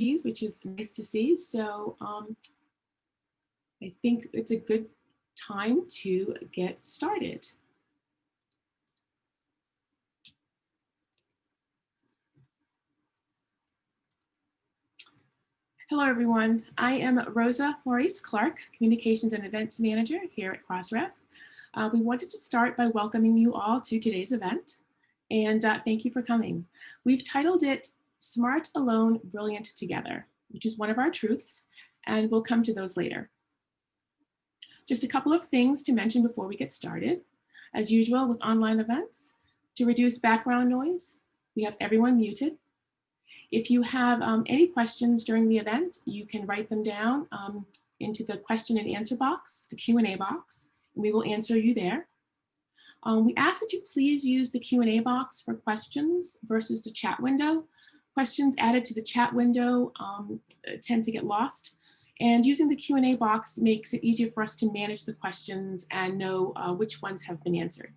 which is nice to see. So I think it's a good time to get started. Hello, everyone. I am Rosa Maurice Clark, Communications and Events Manager here at Crossref. We wanted to start by welcoming you all to today's event, and thank you for coming. We've titled it Smart Alone, Brilliant Together, which is one of our truths, and we'll come to those later. Just a couple of things to mention before we get started. As usual with online events, to reduce background noise, we have everyone muted. If you have any questions during the event, you can write them down into the question and answer box, the Q&A box, and we will answer you there. We ask that you please use the Q&A box for questions versus the chat window. Questions added to the chat window tend to get lost, and using the Q&A box makes it easier for us to manage the questions and know which ones have been answered.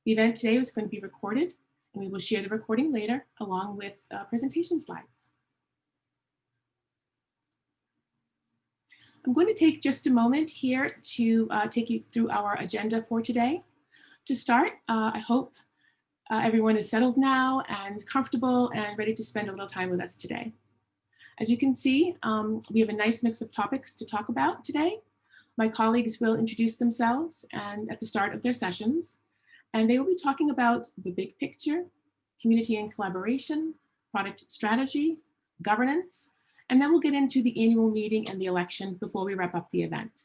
The event today is going to be recorded, and we will share the recording later along with presentation slides. I'm going to take just a moment here to take you through our agenda for today. To start, I hope everyone is settled now and comfortable and ready to spend a little time with us today. As you can see, we have a nice mix of topics to talk about today. My colleagues will introduce themselves and at the start of their sessions, and they will be talking about the big picture, community and collaboration, product strategy, governance, and then we'll get into the annual meeting and the election before we wrap up the event.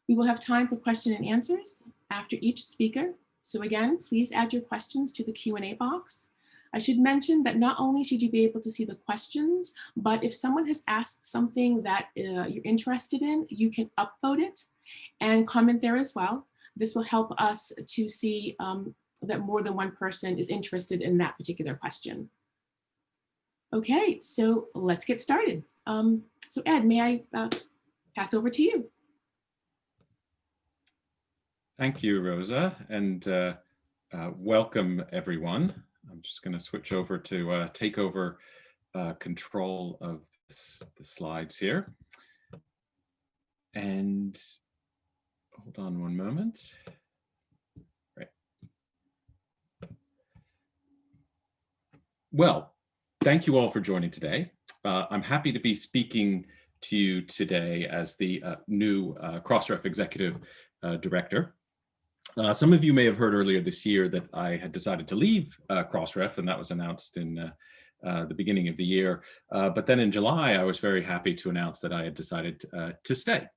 We will have time for question and answers after each speaker. So again, please add your questions to the Q&A box. I should mention that not only should you be able to see the questions, but if someone has asked something that you're interested in, you can upvote it and comment there as well. This will help us to see that more than one person is interested in that particular question. Okay, so let's get started. So Ed, may I pass over to you? Thank you, Rosa, and welcome everyone. I'm just going to switch over to take over control of the slides here. And hold on one moment. Right. Well, thank you all for joining today. I'm happy to be speaking to you today as the new Crossref Executive Director. Some of you may have heard earlier this year that I had decided to leave Crossref, and that was announced in the beginning of the year. But then in July, I was very happy to announce that I had decided to stay,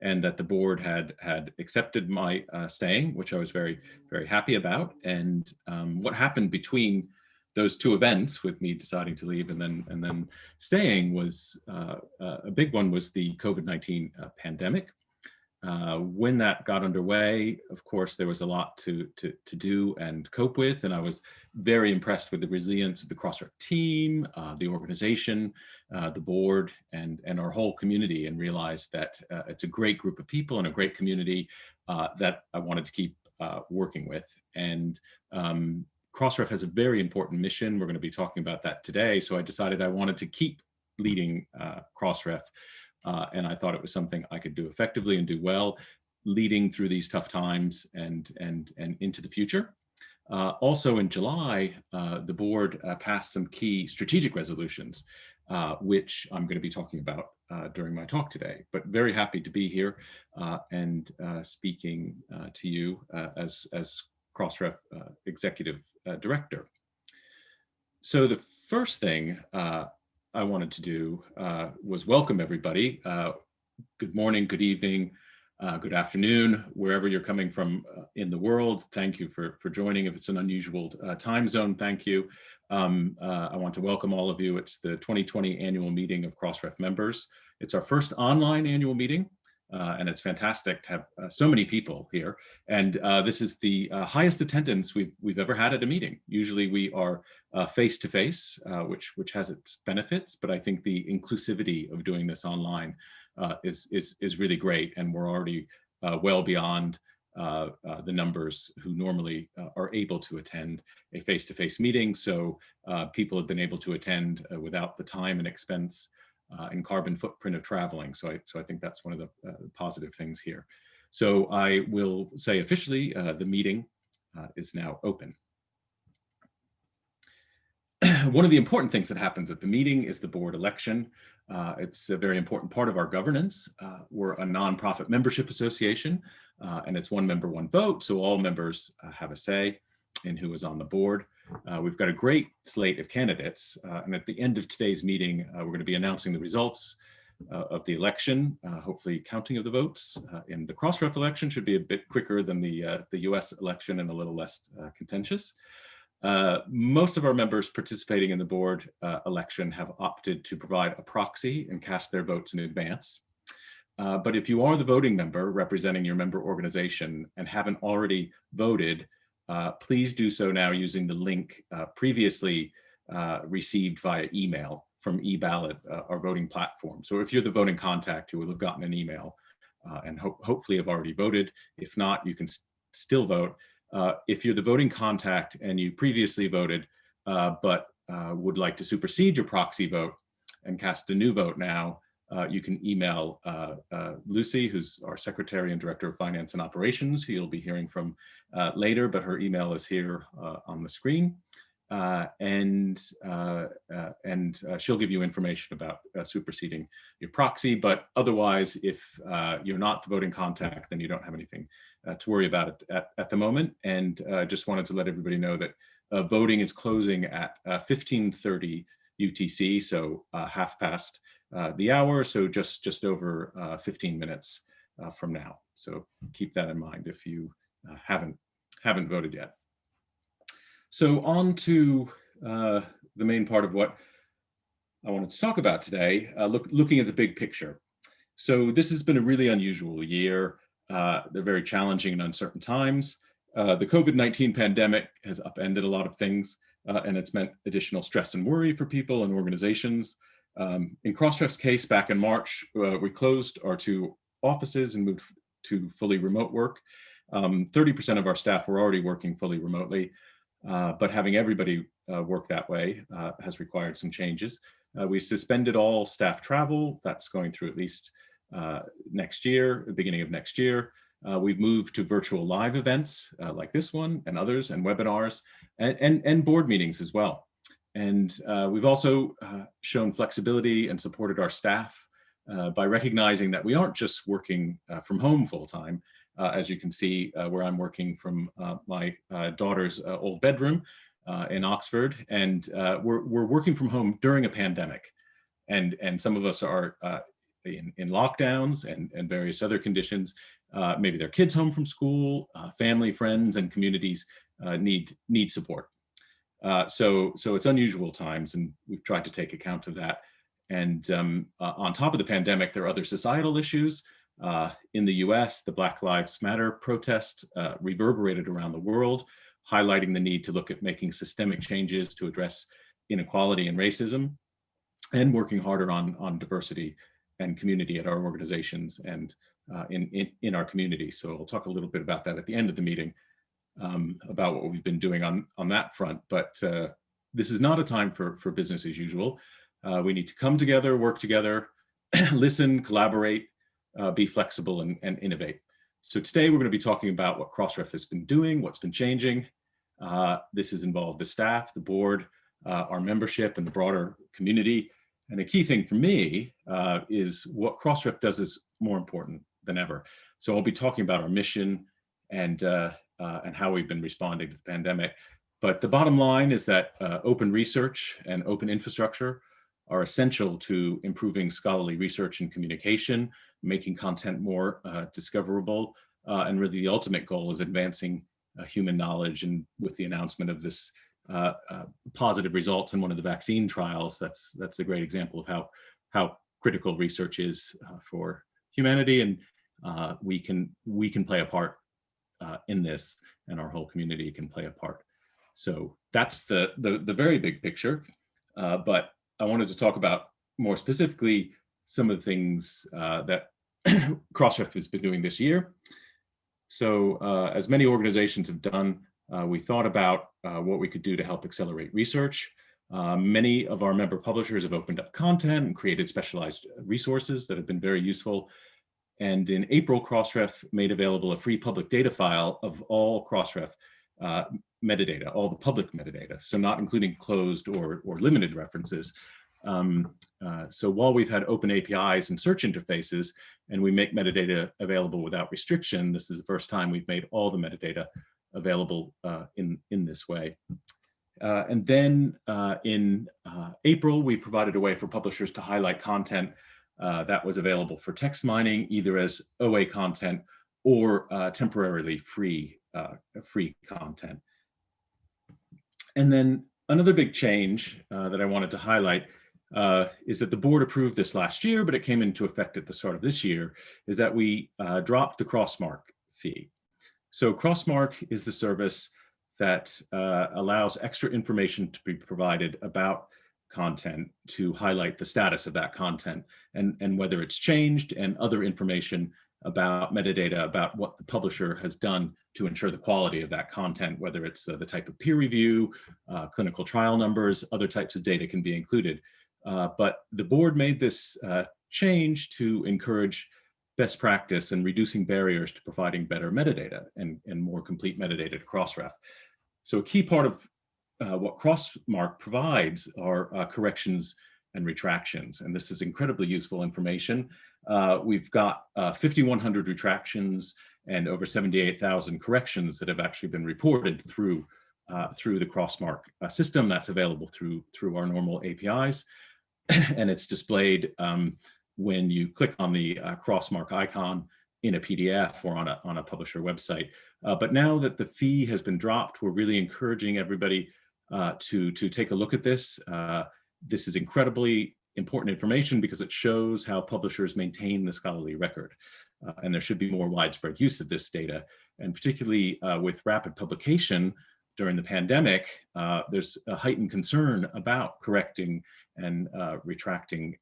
and that the board had accepted my staying, which I was very, very happy about. And what happened between those two events, with me deciding to leave and then staying, was a big one was the COVID-19 pandemic. When that got underway, of course, there was a lot to do and cope with, and I was very impressed with the resilience of the Crossref team, the organization, the board, and our whole community, and realized that it's a great group of people and a great community that I wanted to keep working with. And Crossref has a very important mission. We're going to be talking about that today, so I decided I wanted to keep leading Crossref. And I thought it was something I could do effectively and do well, leading through these tough times and into the future. Also in July, the board passed some key strategic resolutions, which I'm going to be talking about during my talk today. But very happy to be here and speaking to you as Crossref Executive Director. So the first thing I wanted to do was welcome everybody. Good morning, good evening, good afternoon, wherever you're coming from in the world. Thank you for joining. If it's an unusual time zone, thank you. I want to welcome all of you. It's the 2020 annual meeting of Crossref members. It's our first online annual meeting. And it's fantastic to have so many people here. And this is the highest attendance we've ever had at a meeting. Usually we are face-to-face, which has its benefits, but I think the inclusivity of doing this online is really great. And we're already well beyond the numbers who normally are able to attend a face-to-face meeting. So people have been able to attend without the time and expense and carbon footprint of traveling. So I think that's one of the positive things here. So I will say officially, the meeting is now open. One of the important things that happens at the meeting is the board election. It's a very important part of our governance. We're a nonprofit membership association, and it's one member, one vote. So all members have a say in who is on the board. We've got a great slate of candidates. And at the end of today's meeting, we're going to be announcing the results of the election, hopefully counting of the votes. In the Crossref election should be a bit quicker than the US election and a little less contentious. Most of our members participating in the board election have opted to provide a proxy and cast their votes in advance. But if you are the voting member representing your member organization and haven't already voted, please do so now using the link previously received via email from eBallot, our voting platform. So if you're the voting contact, you will have gotten an email and hopefully have already voted. If not, you can still vote. If you're the voting contact and you previously voted, but would like to supersede your proxy vote and cast a new vote now, you can email Lucy, who's our Secretary and Director of Finance and Operations, who you'll be hearing from later, but her email is here on the screen. And she'll give you information about superseding your proxy. But otherwise, if you're not the voting contact, then you don't have anything to worry about at the moment. And just wanted to let everybody know that voting is closing at 15:30 UTC, so half past the hour, so just over 15 minutes from now. So keep that in mind if you haven't voted yet. So on to the main part of what I wanted to talk about today, looking at the big picture. So this has been a really unusual year. They're very challenging and uncertain times. The COVID-19 pandemic has upended a lot of things, and it's meant additional stress and worry for people and organizations. In Crossref's case, back in March, we closed our 2 offices and moved to fully remote work. 30% of our staff were already working fully remotely, but having everybody work that way has required some changes. We suspended all staff travel. That's going through at least next year, the beginning of next year. We've moved to virtual live events like this one and others, and webinars, and board meetings as well. And we've also shown flexibility and supported our staff by recognizing that we aren't just working from home full time. As you can see, where I'm working from my daughter's old bedroom in Oxford, and we're working from home during a pandemic. And some of us are in lockdowns and various other conditions. Maybe their kids home from school, family, friends, and communities need support. So it's unusual times, and we've tried to take account of that. And on top of the pandemic, there are other societal issues. In the US, the Black Lives Matter protests reverberated around the world, highlighting the need to look at making systemic changes to address inequality and racism, and working harder on diversity and community at our organizations and in our community. So I'll talk a little bit about that at the end of the meeting, about what we've been doing on that front. But this is not a time for business as usual. We need to come together, work together, listen, collaborate, be flexible, and innovate. So today we're going to be talking about what Crossref has been doing, what's been changing. This has involved the staff, the board, our membership, and the broader community. And a key thing for me is what Crossref does is more important than ever. So I'll be talking about our mission and how we've been responding to the pandemic. But the bottom line is that open research and open infrastructure are essential to improving scholarly research and communication, making content more discoverable, and really the ultimate goal is advancing human knowledge. And with the announcement of this positive results in one of the vaccine trials, that's a great example of how critical research is for humanity, and we can play a part in this, and our whole community can play a part. So that's the very big picture, but I wanted to talk about more specifically some of the things that Crossref has been doing this year. So as many organizations have done, we thought about what we could do to help accelerate research. Many of our member publishers have opened up content and created specialized resources that have been very useful. And in April, Crossref made available a free public data file of all Crossref metadata, all the public metadata, so not including closed or limited references. So while we've had open APIs and search interfaces, and we make metadata available without restriction, this is the first time we've made all the metadata available in this way. And then in April, we provided a way for publishers to highlight content that was available for text mining, either as OA content or temporarily free content. And then another big change that I wanted to highlight is that the board approved this last year, but it came into effect at the start of this year, is that we dropped the Crossmark fee. So Crossmark is the service that allows extra information to be provided about content to highlight the status of that content and whether it's changed, and other information about metadata about what the publisher has done to ensure the quality of that content, whether it's the type of peer review, clinical trial numbers, other types of data can be included. But the board made this change to encourage best practice and reducing barriers to providing better metadata and more complete metadata to Crossref. So a key part of what Crossmark provides are corrections and retractions, and this is incredibly useful information. We've got 5,100 retractions and over 78,000 corrections that have actually been reported through the Crossmark system that's available through our normal APIs. And it's displayed when you click on the Crossmark icon in a PDF or on a publisher website. But now that the fee has been dropped, we're really encouraging everybody to take a look at this. This is incredibly important information because it shows how publishers maintain the scholarly record. And there should be more widespread use of this data. And particularly with rapid publication during the pandemic, there's a heightened concern about correcting and retracting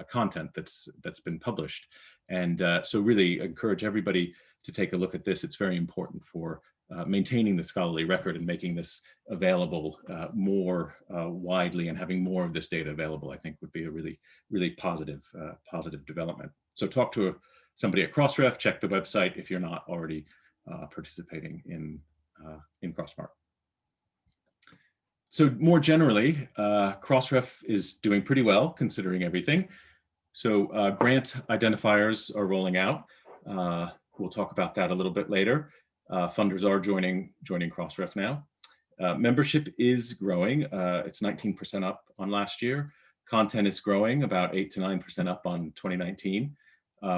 content that's been published. And so really encourage everybody to take a look at this. It's very important for maintaining the scholarly record and making this available more widely, and having more of this data available, I think would be a really, really positive development. So talk to somebody at Crossref, check the website if you're not already participating in Crossmark. So more generally, Crossref is doing pretty well considering everything. So grant identifiers are rolling out. We'll talk about that a little bit later. Funders are joining Crossref now. Membership is growing. It's 19% up on last year. Content is growing about 8 to 9% up on 2019.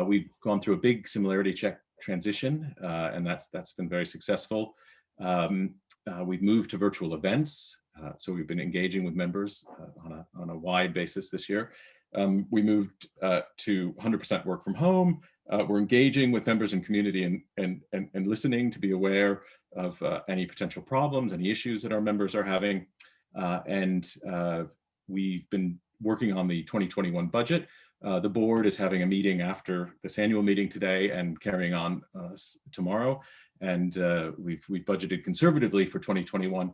We've gone through a big similarity check transition, and that's been very successful. We've moved to virtual events, so we've been engaging with members on a wide basis this year. We moved to 100% work from home. We're engaging with members and community and listening to be aware of any potential problems, any issues that our members are having. And we've been working on the 2021 budget. The board is having a meeting after this annual meeting today and carrying on tomorrow. And we've budgeted conservatively for 2021.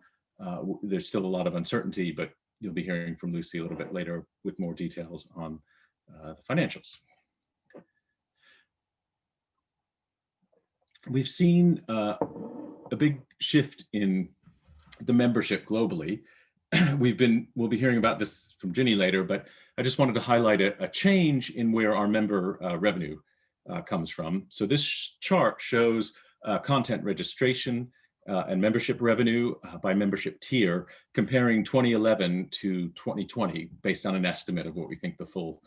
There's still a lot of uncertainty, but you'll be hearing from Lucy a little bit later with more details on the financials. We've seen a big shift in the membership globally. We'll be hearing about this from Ginny later, but I just wanted to highlight a change in where our member revenue comes from. So this chart shows content registration and membership revenue by membership tier, comparing 2011 to 2020 based on an estimate of what we think the full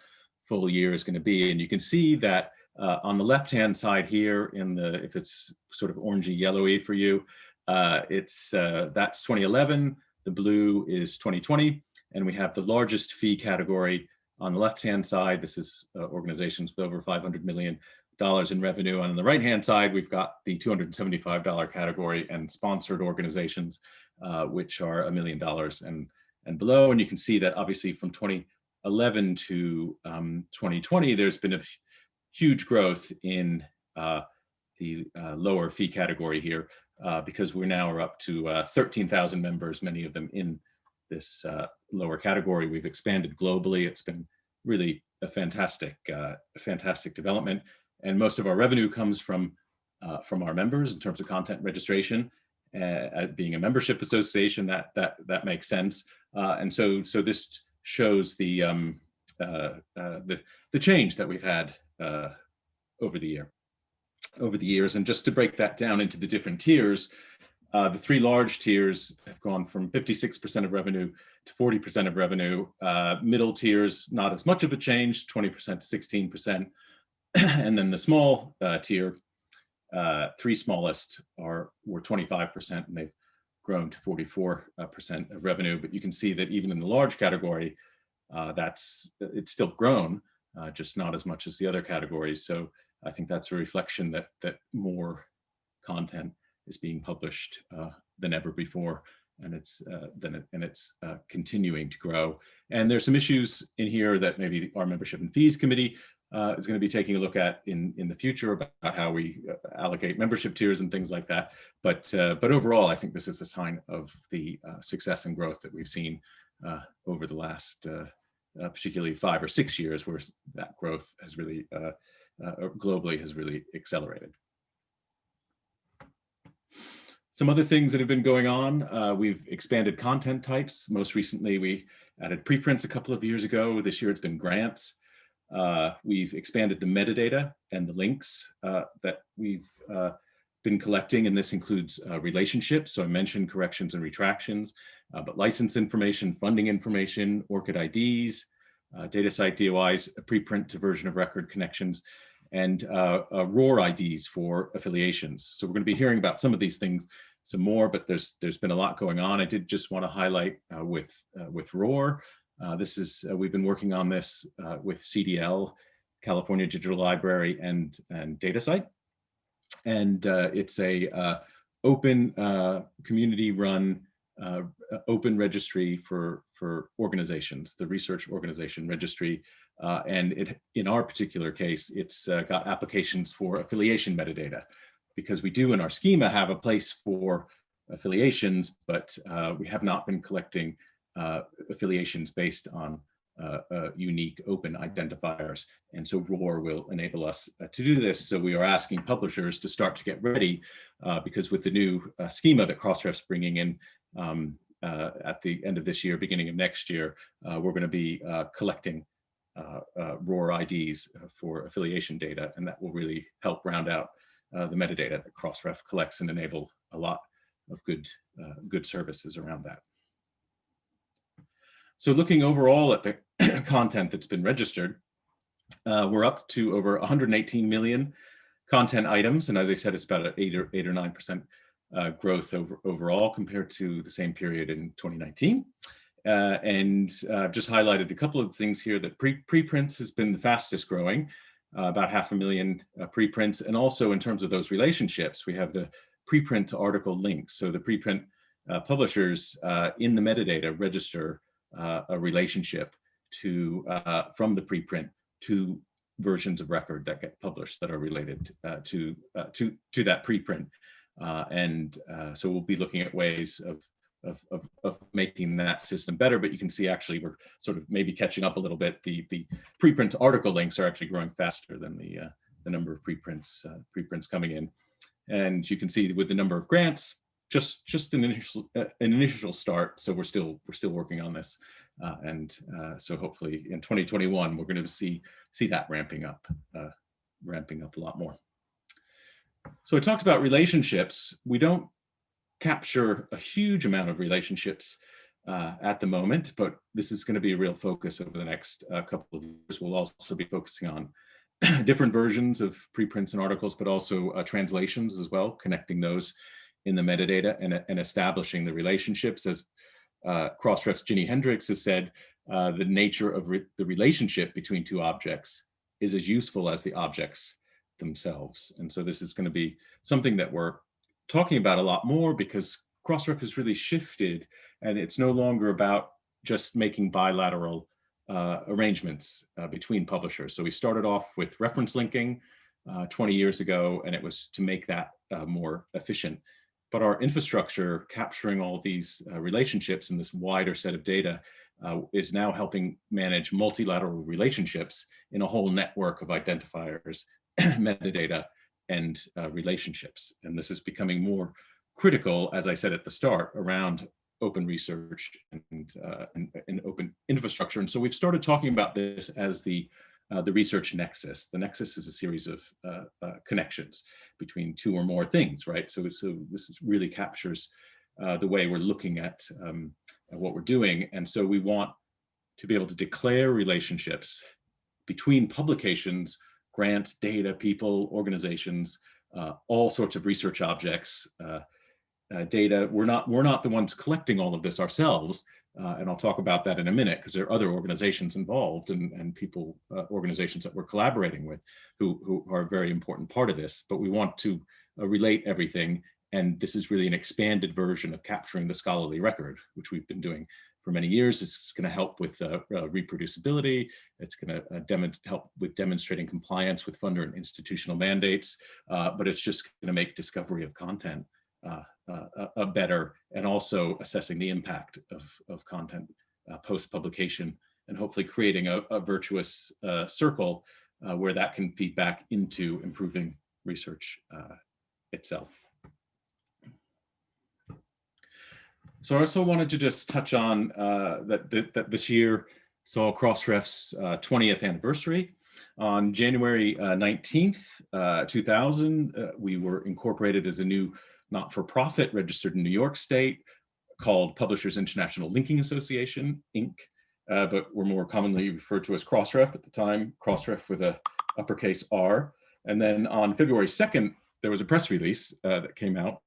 year is going to be. And you can see that on the left-hand side here, if it's sort of orangey yellowy for you, that's 2011. The blue is 2020, and we have the largest fee category on the left-hand side. This is organizations with over $500 million in revenue. And on the right-hand side, we've got the $275 category and sponsored organizations, which are $1 million and below. And you can see that obviously from 2011 to 2020, there's been a huge growth in lower fee category here, because we now are up to 13,000 members, many of them in this lower category. We've expanded globally. It's been really a fantastic development, and most of our revenue comes from our members in terms of content registration. Being a membership association, that makes sense, and so this shows the change that we've had over the years. And just to break that down into the different tiers, the three large tiers have gone from 56% of revenue to 40% of revenue. Middle tiers, not as much of a change, 20% to 16%. And then the small tier, three smallest were 25%, and they've grown to 44% of revenue. But you can see that even in the large category, it's still grown, just not as much as the other categories. So I think that's a reflection that more content is being published than ever before, and it's continuing to grow. And there's some issues in here that maybe our membership and fees committee is going to be taking a look at in the future about how we allocate membership tiers and things like that. But overall, I think this is a sign of the success and growth that we've seen over the last particularly 5 or 6 years, where that growth has really globally has really accelerated. Some other things that have been going on, we've expanded content types. Most recently, we added preprints a couple of years ago. This year it's been grants. We've expanded the metadata and the links that we've been collecting, and this includes relationships. So I mentioned corrections and retractions, but license information, funding information, ORCID IDs, data site DOIs, a preprint to version of record connections, and ROR IDs for affiliations. So we're going to be hearing about some of these things some more, but there's been a lot going on. I did just want to highlight with ROR. This is we've been working on this with CDL, California Digital Library, and DataCite, and it's a open community-run open registry for organizations, the research organization registry, and in our particular case, it's got applications for affiliation metadata, because we do in our schema have a place for affiliations, but we have not been collecting affiliations based on unique open identifiers. And so ROR will enable us to do this. So we are asking publishers to start to get ready, because with the new schema that Crossref's bringing in at the end of this year, beginning of next year, we're going to be collecting ROR IDs for affiliation data, and that will really help round out the metadata that Crossref collects and enable a lot of good services around that. So looking overall at the content that's been registered, we're up to over 118 million content items, and as I said, it's about an 8 or 9% growth overall compared to the same period in 2019. And I've just highlighted a couple of things here. That preprints has been the fastest growing, about 500,000 preprints, and also in terms of those relationships, we have the preprint to article links. So the preprint publishers in the metadata register a relationship to from the preprint to versions of record that get published that are related to that preprint, and so we'll be looking at ways of making that system better. But you can see actually we're sort of maybe catching up a little bit. The preprint to article links are actually growing faster than the number of preprints coming in, and you can see with the number of grants, just an initial start. So we're still working on this, and so hopefully in 2021 we're going to see that ramping up a lot more. So I talked about relationships. We don't capture a huge amount of relationships at the moment, but this is going to be a real focus over the next couple of years. We'll also be focusing on different versions of preprints and articles, but also translations as well, connecting those in the metadata and establishing the relationships. As Crossref's Ginny Hendricks has said, the nature of the relationship between two objects is as useful as the objects themselves. And so this is going to be something that we're talking about a lot more, because Crossref has really shifted, and it's no longer about just making bilateral arrangements between publishers. So we started off with reference linking 20 years ago, and it was to make that more efficient. But our infrastructure capturing all these relationships in this wider set of data is now helping manage multilateral relationships in a whole network of identifiers, metadata, and relationships. And this is becoming more critical, as I said at the start, around open research and open infrastructure. And so we've started talking about this as the Research Nexus. The Nexus is a series of connections between two or more things, right? So this really captures the way we're looking at what we're doing. And so we want to be able to declare relationships between publications, grants, data, people, organizations, all sorts of research objects, data. We're not the ones collecting all of this ourselves. And I'll talk about that in a minute, because there are other organizations involved and people, organizations that we're collaborating with who are a very important part of this. But we want to relate everything. And this is really an expanded version of capturing the scholarly record, which we've been doing for many years. It's going to help with reproducibility. It's going to help with demonstrating compliance with funder and institutional mandates. But it's just going to make discovery of content better, and also assessing the impact of content post-publication, and hopefully creating a virtuous circle where that can feed back into improving research itself. So I also wanted to just touch on that this year saw Crossref's 20th anniversary. On January 19th, 2000, we were incorporated as a new not-for-profit registered in New York State called Publishers International Linking Association, Inc., but we're more commonly referred to as Crossref at the time, Crossref with a uppercase R. And then on February 2nd, there was a press release that came out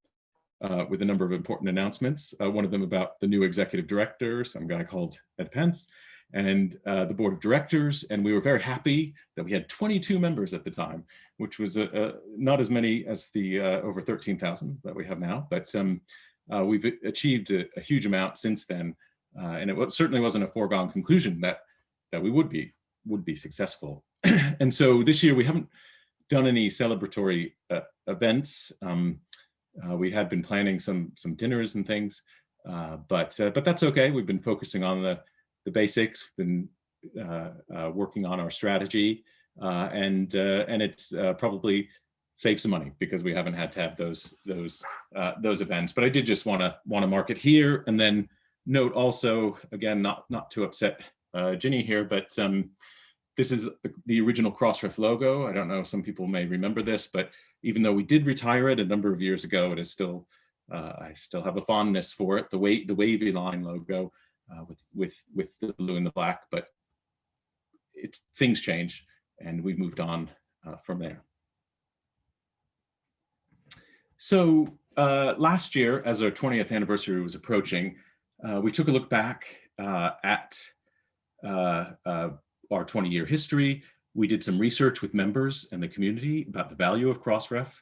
with a number of important announcements, one of them about the new executive director, some guy called Ed Pentz, and the board of directors. And we were very happy that we had 22 members at the time, which was not as many as the over 13,000 that we have now, but we've achieved a huge amount since then. And it certainly wasn't a foregone conclusion that we would be successful. And so this year we haven't done any celebratory events. We had been planning some dinners and things, but that's okay. We've been focusing on the basics, been working on our strategy, and it's probably saved some money because we haven't had to have those events. But I did just want to mark it here, and then note also, again, not to upset Ginny here, but this is the original Crossref logo. I don't know, some people may remember this, but even though we did retire it a number of years ago, it is still, I still have a fondness for it, the wavy line logo with the blue and the black, but things change and we've moved on from there. So last year, as our 20th anniversary was approaching, we took a look back at our 20-year history. We did some research with members and the community about the value of Crossref.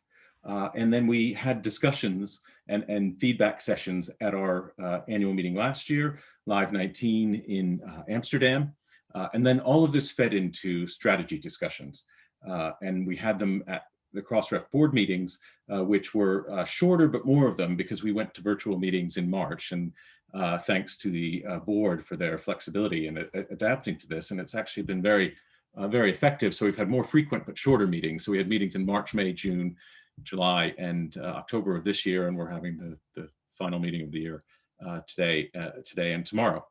And then we had discussions and feedback sessions at our annual meeting last year, Live 19 in Amsterdam. And then all of this fed into strategy discussions. And we had them at the Crossref board meetings, which were shorter, but more of them because we went to virtual meetings in March. And thanks to the board for their flexibility and adapting to this. And it's actually been very effective. So we've had more frequent but shorter meetings. So we had meetings in March, May, June, July, and October of this year, and we're having the final meeting of the year today and tomorrow.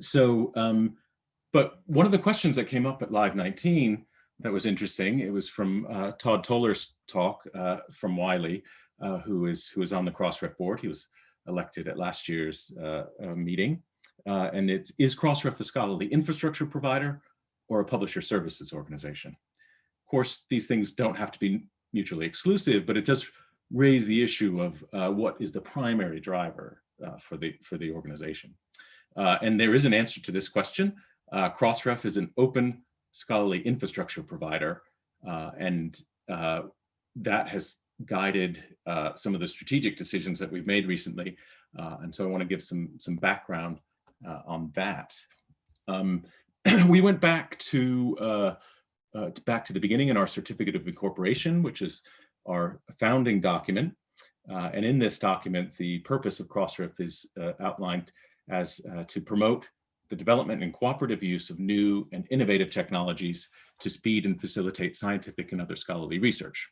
So, but one of the questions that came up at Live 19 that was interesting, it was from Todd Toller's talk from Wiley, who is on the Crossref board. He was elected at last year's meeting, and is Crossref a scholarly infrastructure provider or a publisher services organization? Of course, these things don't have to be mutually exclusive, but it does raise the issue of what is the primary driver for the organization. And there is an answer to this question. Crossref is an open scholarly infrastructure provider, and that has guided some of the strategic decisions that we've made recently. And so I want to give some background on that. We went back to back to the beginning in our Certificate of Incorporation, which is our founding document. And in this document, the purpose of Crossref is outlined as to promote the development and cooperative use of new and innovative technologies to speed and facilitate scientific and other scholarly research.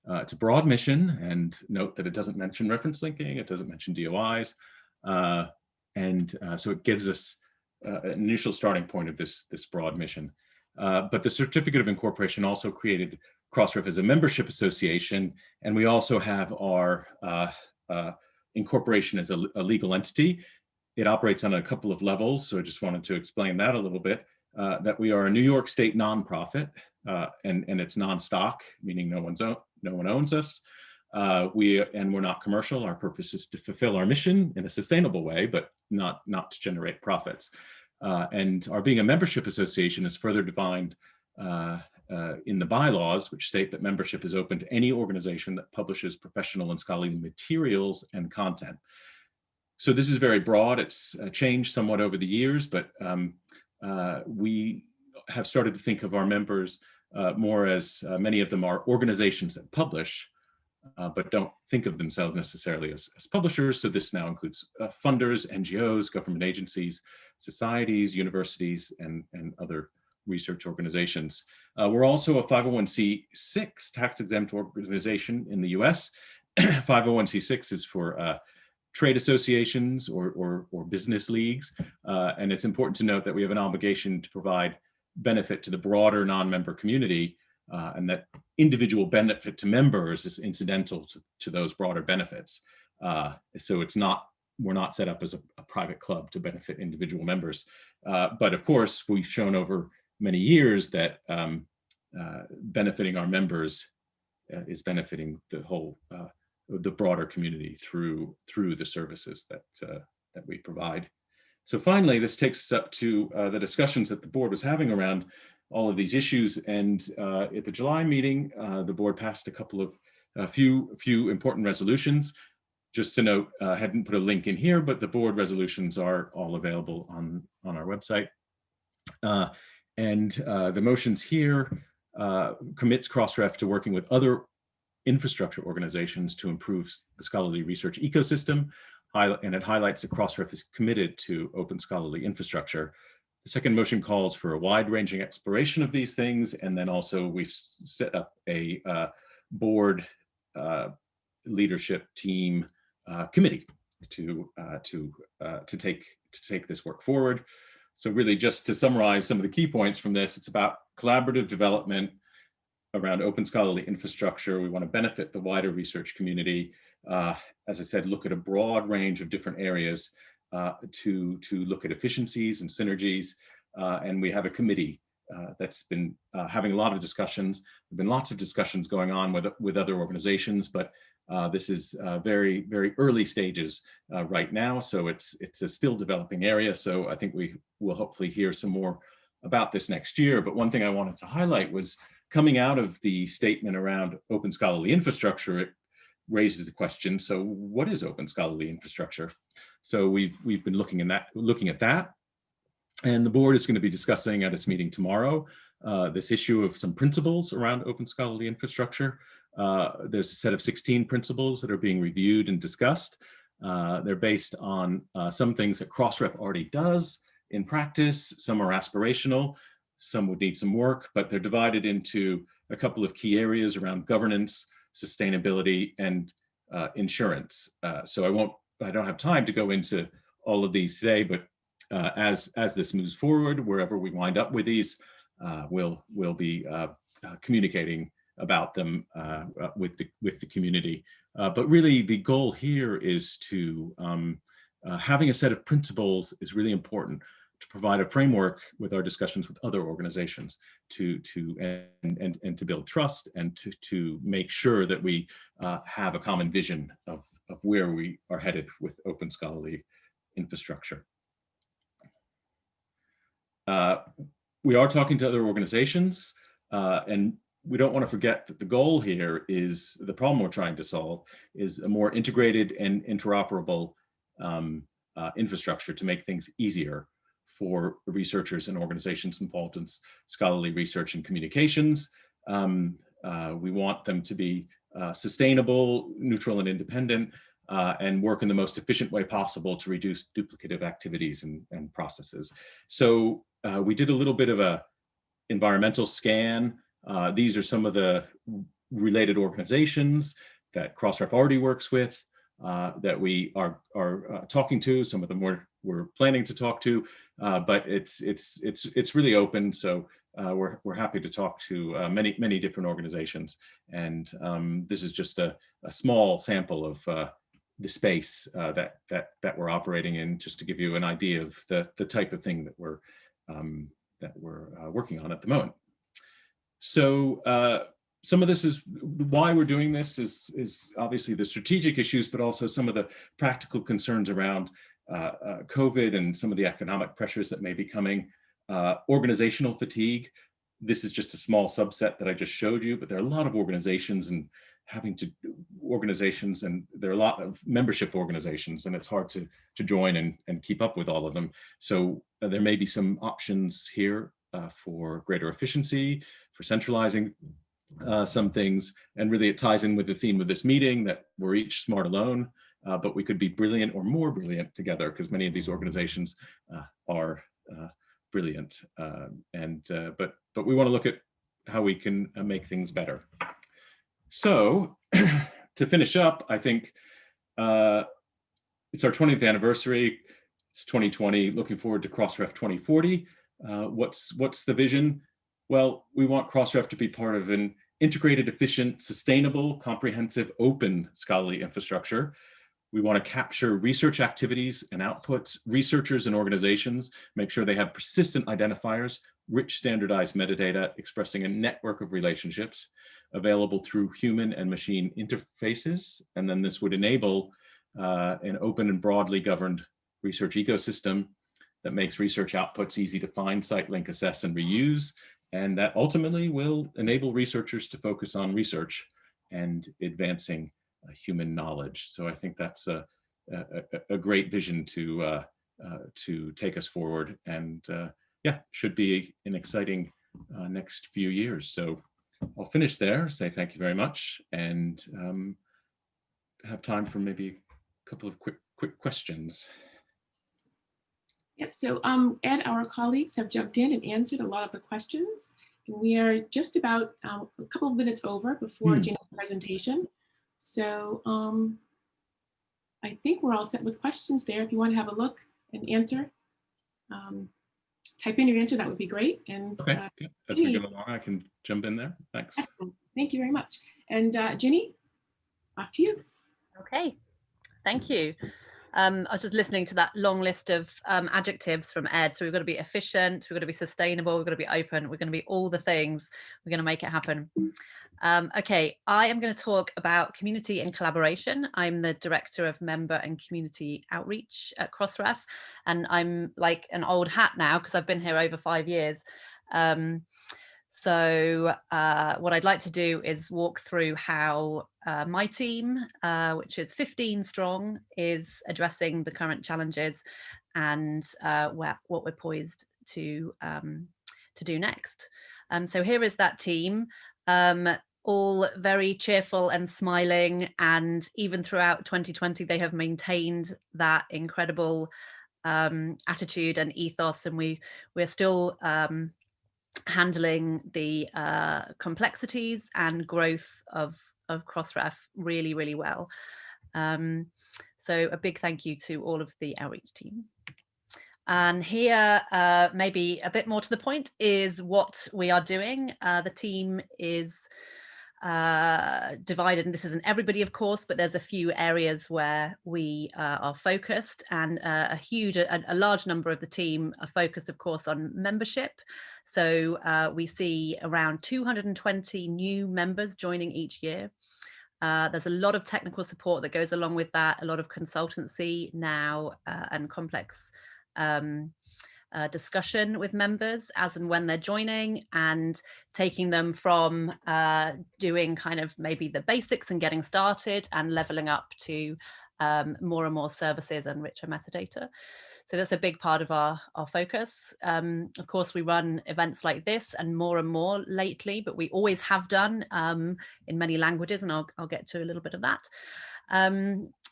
It's a broad mission, and note that it doesn't mention reference linking, it doesn't mention DOIs, so it gives us an initial starting point of this broad mission. But the Certificate of Incorporation also created Crossref as a membership association, and we also have our incorporation as a legal entity. It operates on a couple of levels, so I just wanted to explain that a little bit, that we are a New York State nonprofit, and it's non-stock, meaning no one owns us. We're not commercial. Our purpose is to fulfill our mission in a sustainable way, but not to generate profits. And our being a membership association is further defined in the bylaws, which state that membership is open to any organization that publishes professional and scholarly materials and content. So this is very broad. It's changed somewhat over the years, but we have started to think of our members more as many of them are organizations that publish, but don't think of themselves necessarily as publishers. So this now includes funders, NGOs, government agencies, societies, universities, and other research organizations. We're also a 501c6 tax-exempt organization in the US. 501c6 is for trade associations or business leagues. And it's important to note that we have an obligation to provide benefit to the broader non-member community, and that individual benefit to members is incidental to those broader benefits. So we're not set up as a private club to benefit individual members. But of course, we've shown over many years that benefiting our members is benefiting the broader community through the services that we provide. So finally, this takes us up to the discussions that the board was having around all of these issues. And at the July meeting, the board passed a few important resolutions. Just to note, I hadn't put a link in here, but the board resolutions are all available on our website. And the motions here commits Crossref to working with other infrastructure organizations to improve the scholarly research ecosystem, and it highlights that Crossref is committed to open scholarly infrastructure. The second motion calls for a wide-ranging exploration of these things, and then also we've set up a board leadership team committee to take this work forward. So really, just to summarize some of the key points from this, it's about collaborative development around open scholarly infrastructure. We want to benefit the wider research community. As I said, look at a broad range of different areas to look at efficiencies and synergies. And we have a committee that's been having a lot of discussions. There have been lots of discussions going on with other organizations, but this is very, very early stages right now. So it's a still developing area. So I think we will hopefully hear some more about this next year. But one thing I wanted to highlight was coming out of the statement around open scholarly infrastructure, it raises the question, so what is open scholarly infrastructure? So we've been looking at that. And the board is going to be discussing at its meeting tomorrow this issue of some principles around open scholarly infrastructure. There's a set of 16 principles that are being reviewed and discussed. They're based on some things that Crossref already does in practice. Some are aspirational, some would need some work, but they're divided into a couple of key areas around governance, sustainability, and insurance. So I don't have time to go into all of these today, but as this moves forward, wherever we wind up with these, we'll be communicating about them with the community. But really, the goal here is to having a set of principles is really important to provide a framework with our discussions with other organizations to build trust and to make sure that we have a common vision of where we are headed with open scholarly infrastructure. We are talking to other organizations, and we don't want to forget that the goal here is the problem we're trying to solve is a more integrated and interoperable infrastructure to make things easier for researchers and organizations involved in scholarly research and communications. We want them to be sustainable, neutral, and independent, and work in the most efficient way possible to reduce duplicative activities and processes. So we did a little bit of a environmental scan. These are some of the related organizations that Crossref already works with, that we are talking to. Some of them we're planning to talk to, but it's really open. So we're happy to talk to many different organizations, and this is just a small sample of the space that we're operating in, just to give you an idea of the type of thing that we're working on at the moment. So some of this is why we're doing this is obviously the strategic issues, but also some of the practical concerns around COVID and some of the economic pressures that may be coming. Organizational fatigue. This is just a small subset that I just showed you, but there are a lot of organizations and there are a lot of membership organizations, and it's hard to join and keep up with all of them. So there may be some options here for greater efficiency, for centralizing some things, and really it ties in with the theme of this meeting, that we're each smart alone, but we could be brilliant or more brilliant together, because many of these organizations are brilliant, but we want to look at how we can make things better. So to finish up, I think it's our 20th anniversary. It's 2020. Looking forward to Crossref 2040. What's the vision? Well, we want Crossref to be part of an integrated, efficient, sustainable, comprehensive, open scholarly infrastructure. We want to capture research activities and outputs, researchers and organizations, make sure they have persistent identifiers, rich standardized metadata expressing a network of relationships available through human and machine interfaces. And then this would enable an open and broadly governed research ecosystem that makes research outputs easy to find, cite, link, assess, and reuse. And that ultimately will enable researchers to focus on research and advancing human knowledge. So I think that's a great vision to take us forward, and yeah, should be an exciting next few years. So I'll finish there, say thank you very much, and have time for maybe a couple of quick questions. Yep, so Ed, our colleagues have jumped in and answered a lot of the questions. And we are just about a couple of minutes over before Ginny's presentation. So I think we're all set with questions there. If you want to have a look and answer, type in your answer, that would be great. And okay, as we go along, I can jump in there. Thanks. Excellent. Thank you very much. And Ginny, off to you. Okay, thank you. I was just listening to that long list of adjectives from Ed. So we've got to be efficient, we've got to be sustainable, we've got to be open, we're going to be all the things, we're going to make it happen. Okay, I am going to talk about community and collaboration. I'm the Director of Member and Community Outreach at Crossref, and I'm like an old hat now because I've been here over 5 years. So what I'd like to do is walk through how my team, which is 15 strong, is addressing the current challenges and what we're poised to do next. So here is that team, all very cheerful and smiling, and even throughout 2020 they have maintained that incredible attitude and ethos, and we're still handling the complexities and growth of Crossref really, really well. So a big thank you to all of the outreach team. And here, maybe a bit more to the point, is what we are doing. The team is divided, and this isn't everybody, of course, but there's a few areas where we are focused, and a large number of the team are focused, of course, on membership. So we see around 220 new members joining each year. There's a lot of technical support that goes along with that, a lot of consultancy now, and complex discussion with members as and when they're joining, and taking them from doing kind of maybe the basics and getting started and leveling up to more and more services and richer metadata. So that's a big part of our focus. Of course, we run events like this and more lately, but we always have done in many languages, and I'll get to a little bit of that.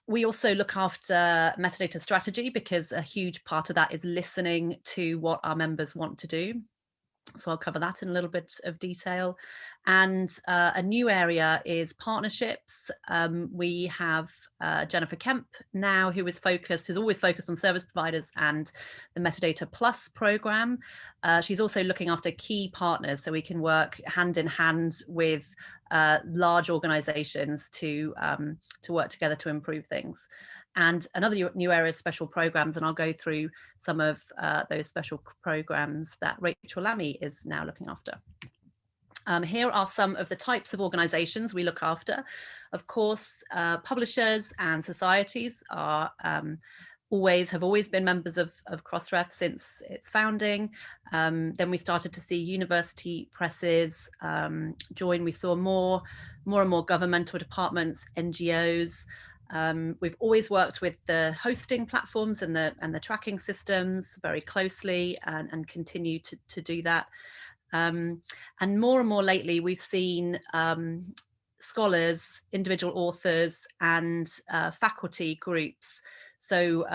We also look after metadata strategy, because a huge part of that is listening to what our members want to do. So I'll cover that in a little bit of detail. And a new area is partnerships. We have Jennifer Kemp now, who's always focused on service providers and the Metadata Plus program. She's also looking after key partners, so we can work hand in hand with large organizations to work together to improve things. And another new area is special programs, and I'll go through some of those special programs that Rachel Lamy is now looking after. Here are some of the types of organizations we look after. Of course, publishers and societies are have always been members of Crossref since its founding. Then we started to see university presses join. We saw more and more governmental departments, NGOs. We've always worked with the hosting platforms and the tracking systems very closely, and continue to do that. And more lately, we've seen scholars, individual authors, and faculty groups. So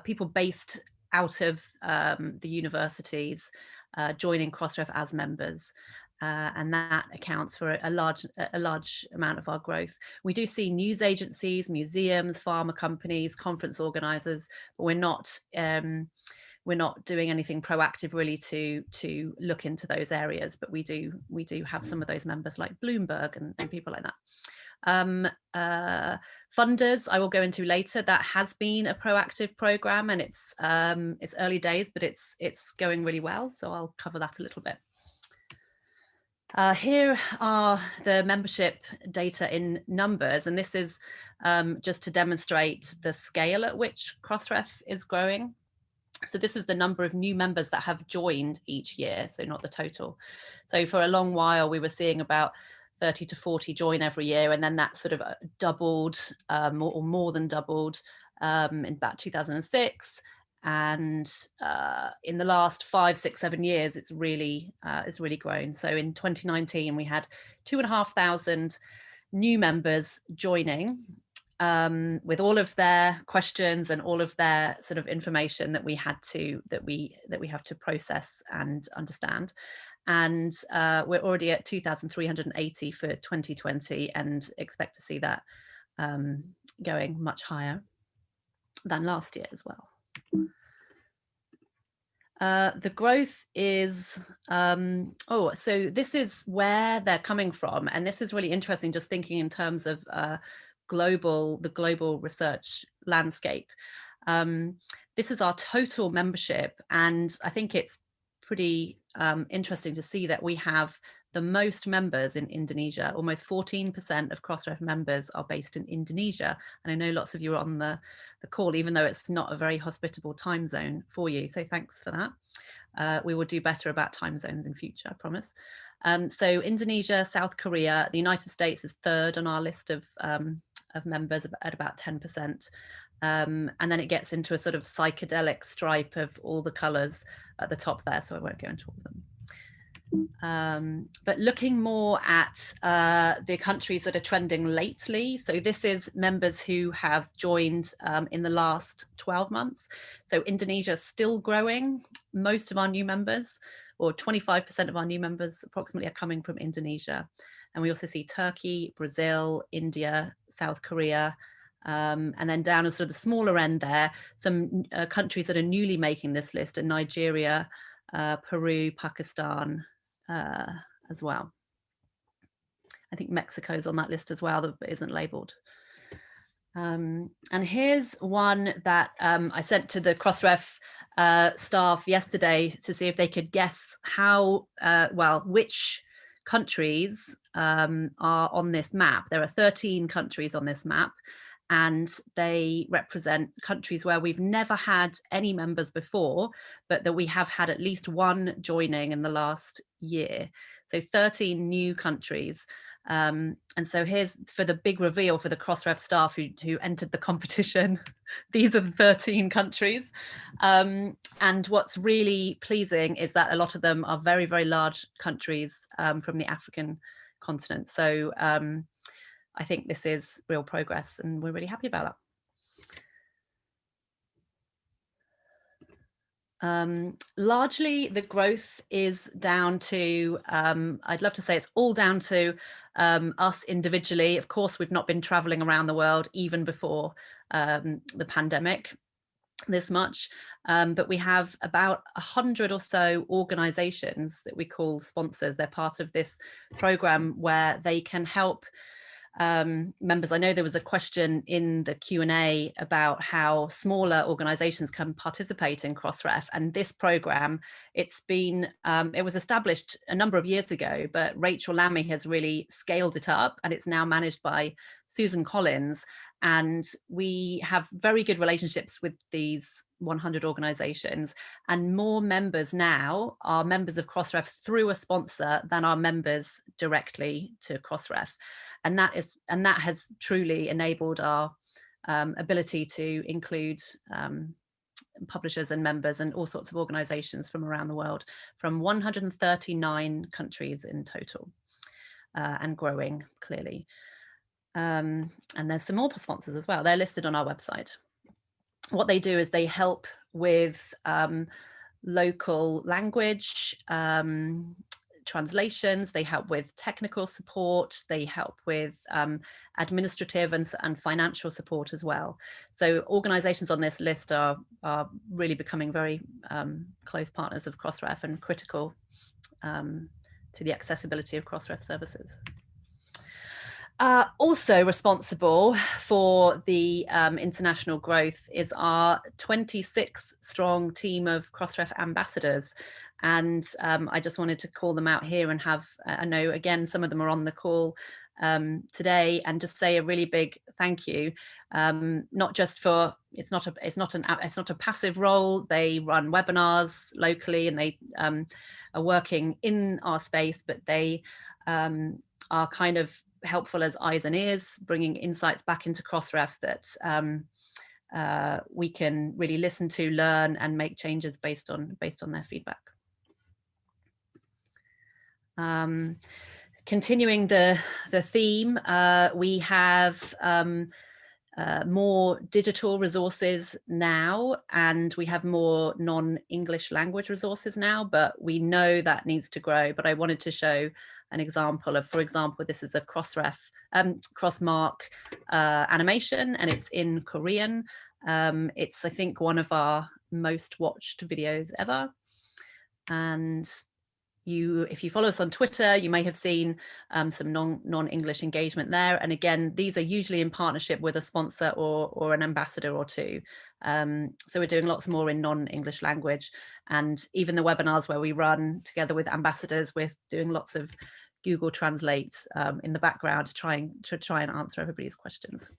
people based out of the universities joining Crossref as members. And that accounts for a large amount of our growth. We do see news agencies, museums, pharma companies, conference organizers, but we're not doing anything proactive really to look into those areas. But we do have some of those members like Bloomberg and people like that. Funders, I will go into later. That has been a proactive program, and it's early days, but it's going really well. So I'll cover that a little bit. Here are the membership data in numbers, and this is just to demonstrate the scale at which Crossref is growing. So this is the number of new members that have joined each year, so not the total. So for a long while, we were seeing about 30 to 40 join every year, and then that sort of doubled, or more than doubled in about 2006. And in the last 5, 6, 7 years, it's really grown. So in 2019, we had 2,500 new members joining, with all of their questions and all of their sort of information that we have to process and understand. And we're already at 2,380 for 2020, and expect to see that going much higher than last year as well. The growth is, so this is where they're coming from. And this is really interesting, just thinking in terms of the global research landscape. This is our total membership. And I think it's pretty interesting to see that we have the most members in Indonesia. Almost 14% of Crossref members are based in Indonesia. And I know lots of you are on the call, even though it's not a very hospitable time zone for you. So thanks for that. We will do better about time zones in future, I promise. So Indonesia, South Korea, the United States is third on our list of members at about 10%. And then it gets into a sort of psychedelic stripe of all the colors at the top there. So I won't go into all of them. But looking more at the countries that are trending lately. So this is members who have joined in the last 12 months. So Indonesia is still growing. Most of our new members, or 25% of our new members approximately, are coming from Indonesia. And we also see Turkey, Brazil, India, South Korea, and then down at sort of the smaller end there, some countries that are newly making this list are Nigeria, Peru, Pakistan, as well. I think Mexico's on that list as well, that isn't labeled. And here's one that I sent to the Crossref staff yesterday to see if they could guess how, which countries are on this map. There are 13 countries on this map, and they represent countries where we've never had any members before, but that we have had at least one joining in the last year. So 13 new countries. And so here's for the big reveal for the Crossref staff who entered the competition. These are the 13 countries. And what's really pleasing is that a lot of them are very, very large countries from the African continent. So I think this is real progress and we're really happy about that. Largely the growth is down to, I'd love to say it's all down to us individually. Of course, we've not been traveling around the world even before the pandemic this much, but we have about 100 or so organizations that we call sponsors. They're part of this program where they can help members. I know there was a question in the Q&A about how smaller organizations can participate in Crossref, and this program, it was established a number of years ago, but Rachel Lammy has really scaled it up and it's now managed by Susan Collins. And we have very good relationships with these 100 organizations, and more members now are members of Crossref through a sponsor than are members directly to Crossref. And that has truly enabled our ability to include publishers and members and all sorts of organizations from around the world, from 139 countries in total, and growing clearly. And there's some more sponsors as well. They're listed on our website. What they do is they help with local language translations, they help with technical support, they help with administrative and financial support as well. So organizations on this list are really becoming very close partners of Crossref and critical to the accessibility of Crossref services. Also responsible for the international growth is our 26 strong team of Crossref ambassadors. And I just wanted to call them out here and have, I know again, some of them are on the call today, and just say a really big thank you. Not just for, it's not a passive role. They run webinars locally and they are working in our space, but they are kind of helpful as eyes and ears, bringing insights back into Crossref that we can really listen to, learn, and make changes based on their feedback. Continuing the theme, we have more digital resources now, and we have more non-English language resources now, but we know that needs to grow. But I wanted to show an example of, for example, this is a Crossref Crossmark animation, and it's in Korean. It's, I think, one of our most watched videos ever. And if you follow us on Twitter, you may have seen some non-English engagement there. And again, these are usually in partnership with a sponsor or an ambassador or two. So we're doing lots more in non-English language. And even the webinars where we run together with ambassadors, we're doing lots of Google Translate in the background to try and answer everybody's questions.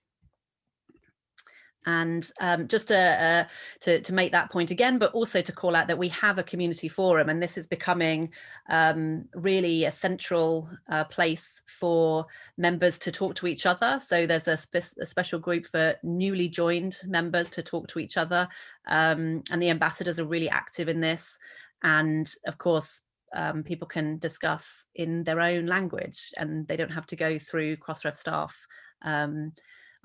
And just to make that point again, but also to call out that we have a community forum, and this is becoming really a central place for members to talk to each other. So there's a special group for newly joined members to talk to each other, and the ambassadors are really active in this. And of course, people can discuss in their own language, and they don't have to go through Crossref staff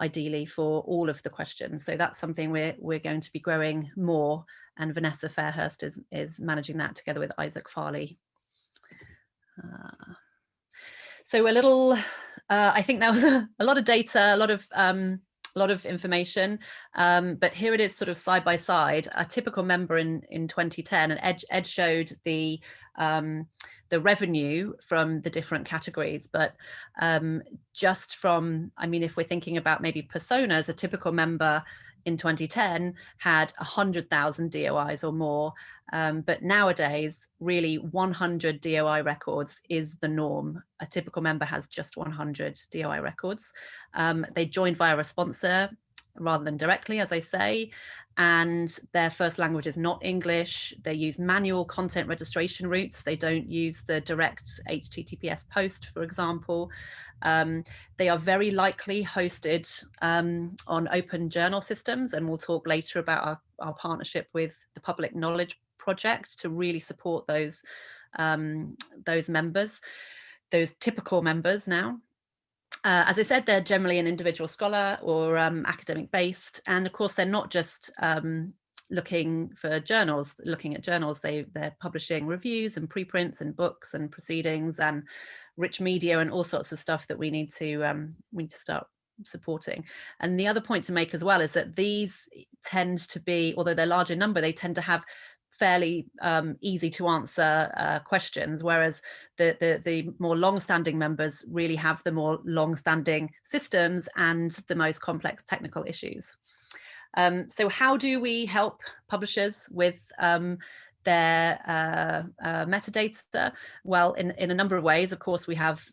ideally for all of the questions. So that's something we're going to be growing more, and Vanessa Fairhurst is managing that together with Isaac Farley. So a little, I think that was a lot of data, a lot of information, but here it is sort of side by side. A typical member in 2010, and Ed showed the revenue from the different categories, but just from, I mean, if we're thinking about maybe personas, a typical member in 2010 had 100,000 DOIs or more, but nowadays really 100 DOI records is the norm. A typical member has just 100 DOI records. They joined via a sponsor rather than directly, as I say, and their first language is not English. They use manual content registration routes. They don't use the direct HTTPS post, for example. They are very likely hosted on open journal systems, and we'll talk later about our partnership with the Public Knowledge Project to really support those members, those typical members now. As I said, they're generally an individual scholar or academic based, and of course they're not just looking at journals. They're publishing reviews and preprints and books and proceedings and rich media and all sorts of stuff that we need to start supporting. And the other point to make as well is that these tend to be, although they're large in number, they tend to have fairly easy to answer questions, whereas the more long-standing members really have the more long-standing systems and the most complex technical issues. So how do we help publishers with their metadata? Well, in a number of ways. Of course, we have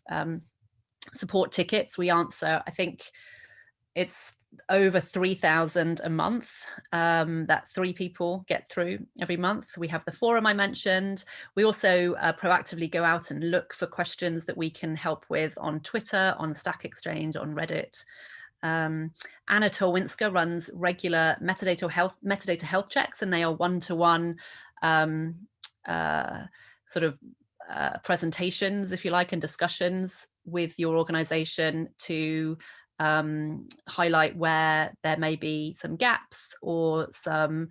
support tickets. We answer, I think it's over 3,000 a month that 3 people get through every month. We have the forum I mentioned. We also proactively go out and look for questions that we can help with on Twitter, on Stack Exchange, on Reddit. Anna Torwinska runs regular metadata health checks, and they are one-to-one sort of presentations, if you like, and discussions with your organization to highlight where there may be some gaps or some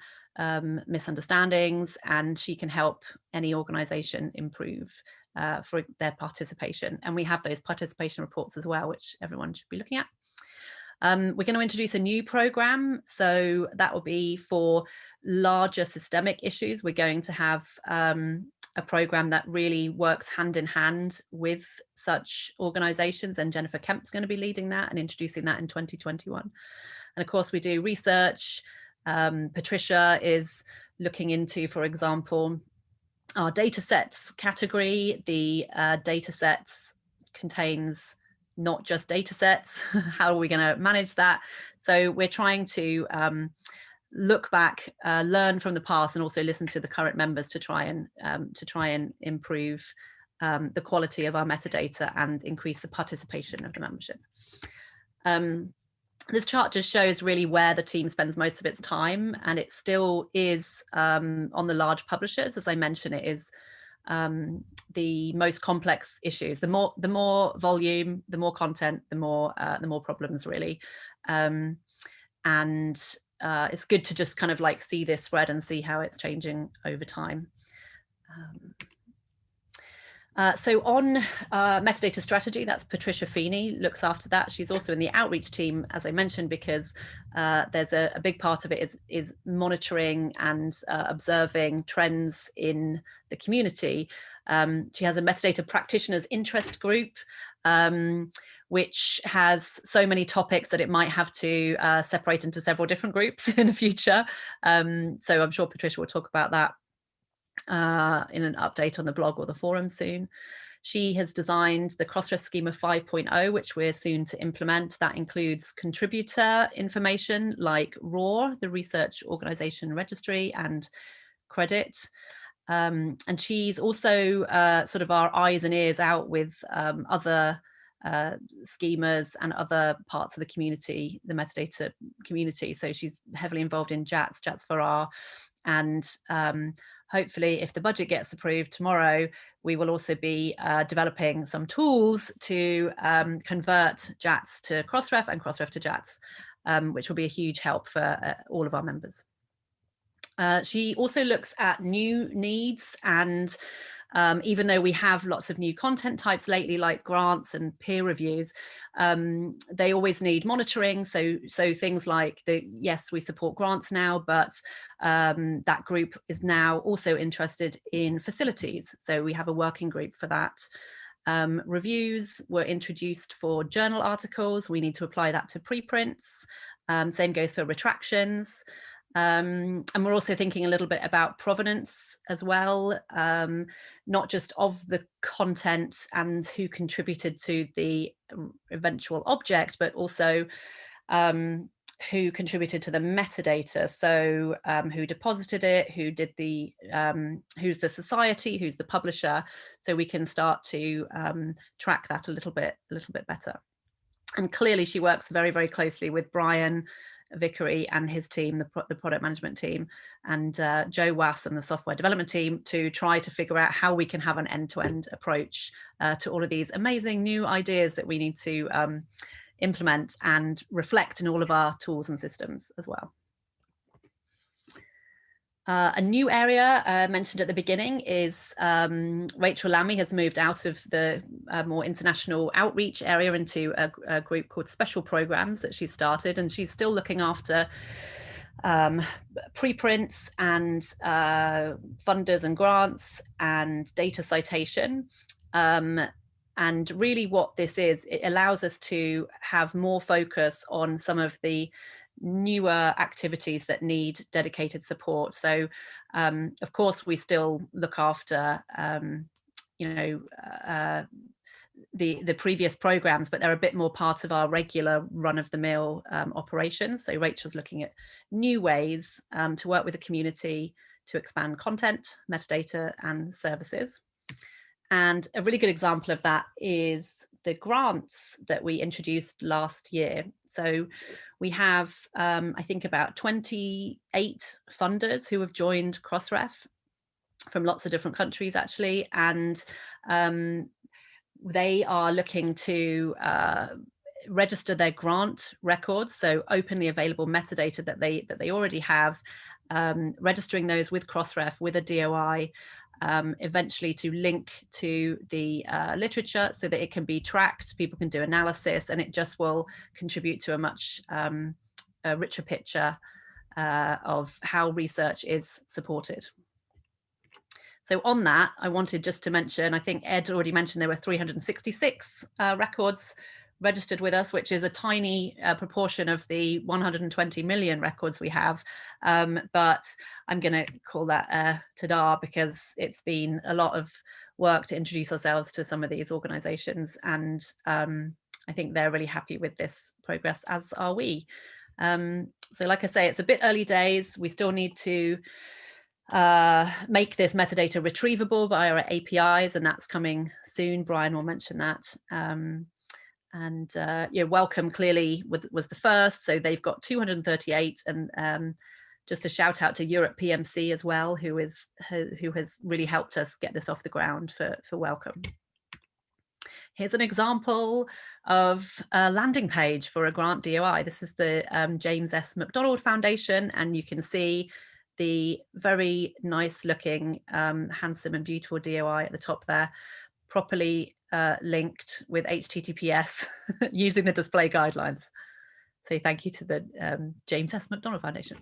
misunderstandings, and she can help any organization improve for their participation. And we have those participation reports as well, which everyone should be looking at. We're going to introduce a new program, so that will be for larger systemic issues. We're going to have a program that really works hand in hand with such organizations, and Jennifer Kemp's going to be leading that and introducing that in 2021. And of course we do research. Patricia is looking into, for example, our data sets category. The data sets contains not just data sets. How are we going to manage that? So we're trying to look back, learn from the past, and also listen to the current members to try and improve the quality of our metadata and increase the participation of the membership. This chart just shows really where the team spends most of its time, and it still is on the large publishers. As I mentioned, it is the most complex issues. The more volume, the more content, the more problems really. It's good to just kind of like see this spread and see how it's changing over time. So on metadata strategy, that's Patricia Feeney looks after that. She's also in the outreach team, as I mentioned, because there's a big part of it is monitoring and observing trends in the community. She has a metadata practitioners interest group, which has so many topics that it might have to separate into several different groups in the future. So I'm sure Patricia will talk about that in an update on the blog or the forum soon. She has designed the Crossref Schema 5.0, which we're soon to implement. That includes contributor information like ROR, the Research Organization Registry, and credit. And she's also sort of our eyes and ears out with other schemas and other parts of the community, the metadata community. So she's heavily involved in JATS for R, and hopefully if the budget gets approved tomorrow, we will also be developing some tools to convert JATS to Crossref and Crossref to JATS, which will be a huge help for all of our members. She also looks at new needs, and even though we have lots of new content types lately, like grants and peer reviews, they always need monitoring. So things like yes, we support grants now, but that group is now also interested in facilities. So we have a working group for that. Reviews were introduced for journal articles. We need to apply that to preprints. Same goes for retractions. And we're also thinking a little bit about provenance as well, not just of the content and who contributed to the eventual object, but also who contributed to the metadata. So who deposited it, who did the, who's the society, who's the publisher, so we can start to track that a little bit better. And clearly she works very, very closely with Bryan Vickery and his team, the product management team, and Joe Wass and the software development team, to try to figure out how we can have an end-to-end approach to all of these amazing new ideas that we need to implement and reflect in all of our tools and systems as well. A new area mentioned at the beginning is Rachel Lamy has moved out of the more international outreach area into a group called Special Programs that she started, and she's still looking after preprints and funders and grants and data citation. And really what this is, it allows us to have more focus on some of the newer activities that need dedicated support. So of course we still look after the previous programs, but they're a bit more part of our regular run-of-the-mill operations. So Rachel's looking at new ways to work with the community to expand content, metadata and services. And a really good example of that is the grants that we introduced last year. So we have, I think, about 28 funders who have joined Crossref from lots of different countries, actually. And they are looking to register their grant records, so openly available metadata that they already have, registering those with Crossref, with a DOI, eventually to link to the literature so that it can be tracked, people can do analysis, and it just will contribute to a much richer picture of how research is supported. So on that, I wanted just to mention, I think Ed already mentioned there were 366 records registered with us, which is a tiny proportion of the 120 million records we have. But I'm going to call that ta-da, because it's been a lot of work to introduce ourselves to some of these organizations. And I think they're really happy with this progress, as are we. So like I say, it's a bit early days. We still need to make this metadata retrievable via our APIs, and that's coming soon. Bryan will mention that. And Welcome clearly was the first, so they've got 238, and just a shout out to Europe PMC as well, who has really helped us get this off the ground for Welcome. Here's an example of a landing page for a grant DOI. This is the James S. McDonald Foundation, and you can see the very nice looking, handsome and beautiful DOI at the top there, properly linked with HTTPS using the display guidelines. So thank you to the James S. McDonald Foundation.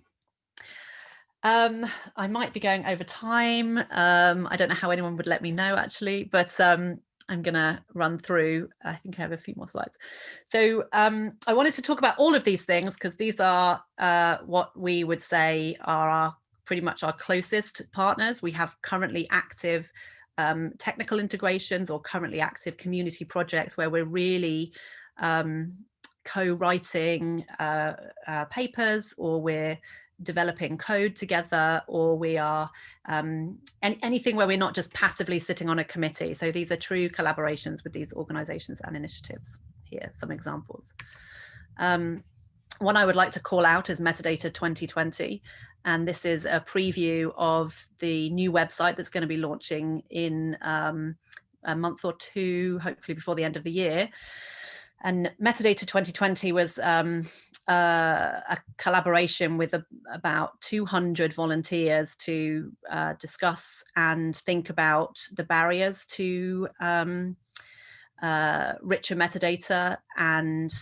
I might be going over time. I don't know how anyone would let me know, actually, but I'm going to run through. I think I have a few more slides. So I wanted to talk about all of these things because these are what we would say are pretty much our closest partners. We have currently active technical integrations or currently active community projects where we're really co-writing papers, or we're developing code together, or we are anything where we're not just passively sitting on a committee. So these are true collaborations with these organizations and initiatives. Here, some examples. One I would like to call out is Metadata 2020. And this is a preview of the new website that's going to be launching in a month or two, hopefully before the end of the year. And Metadata 2020 was a collaboration with about 200 volunteers to discuss and think about the barriers to richer metadata, and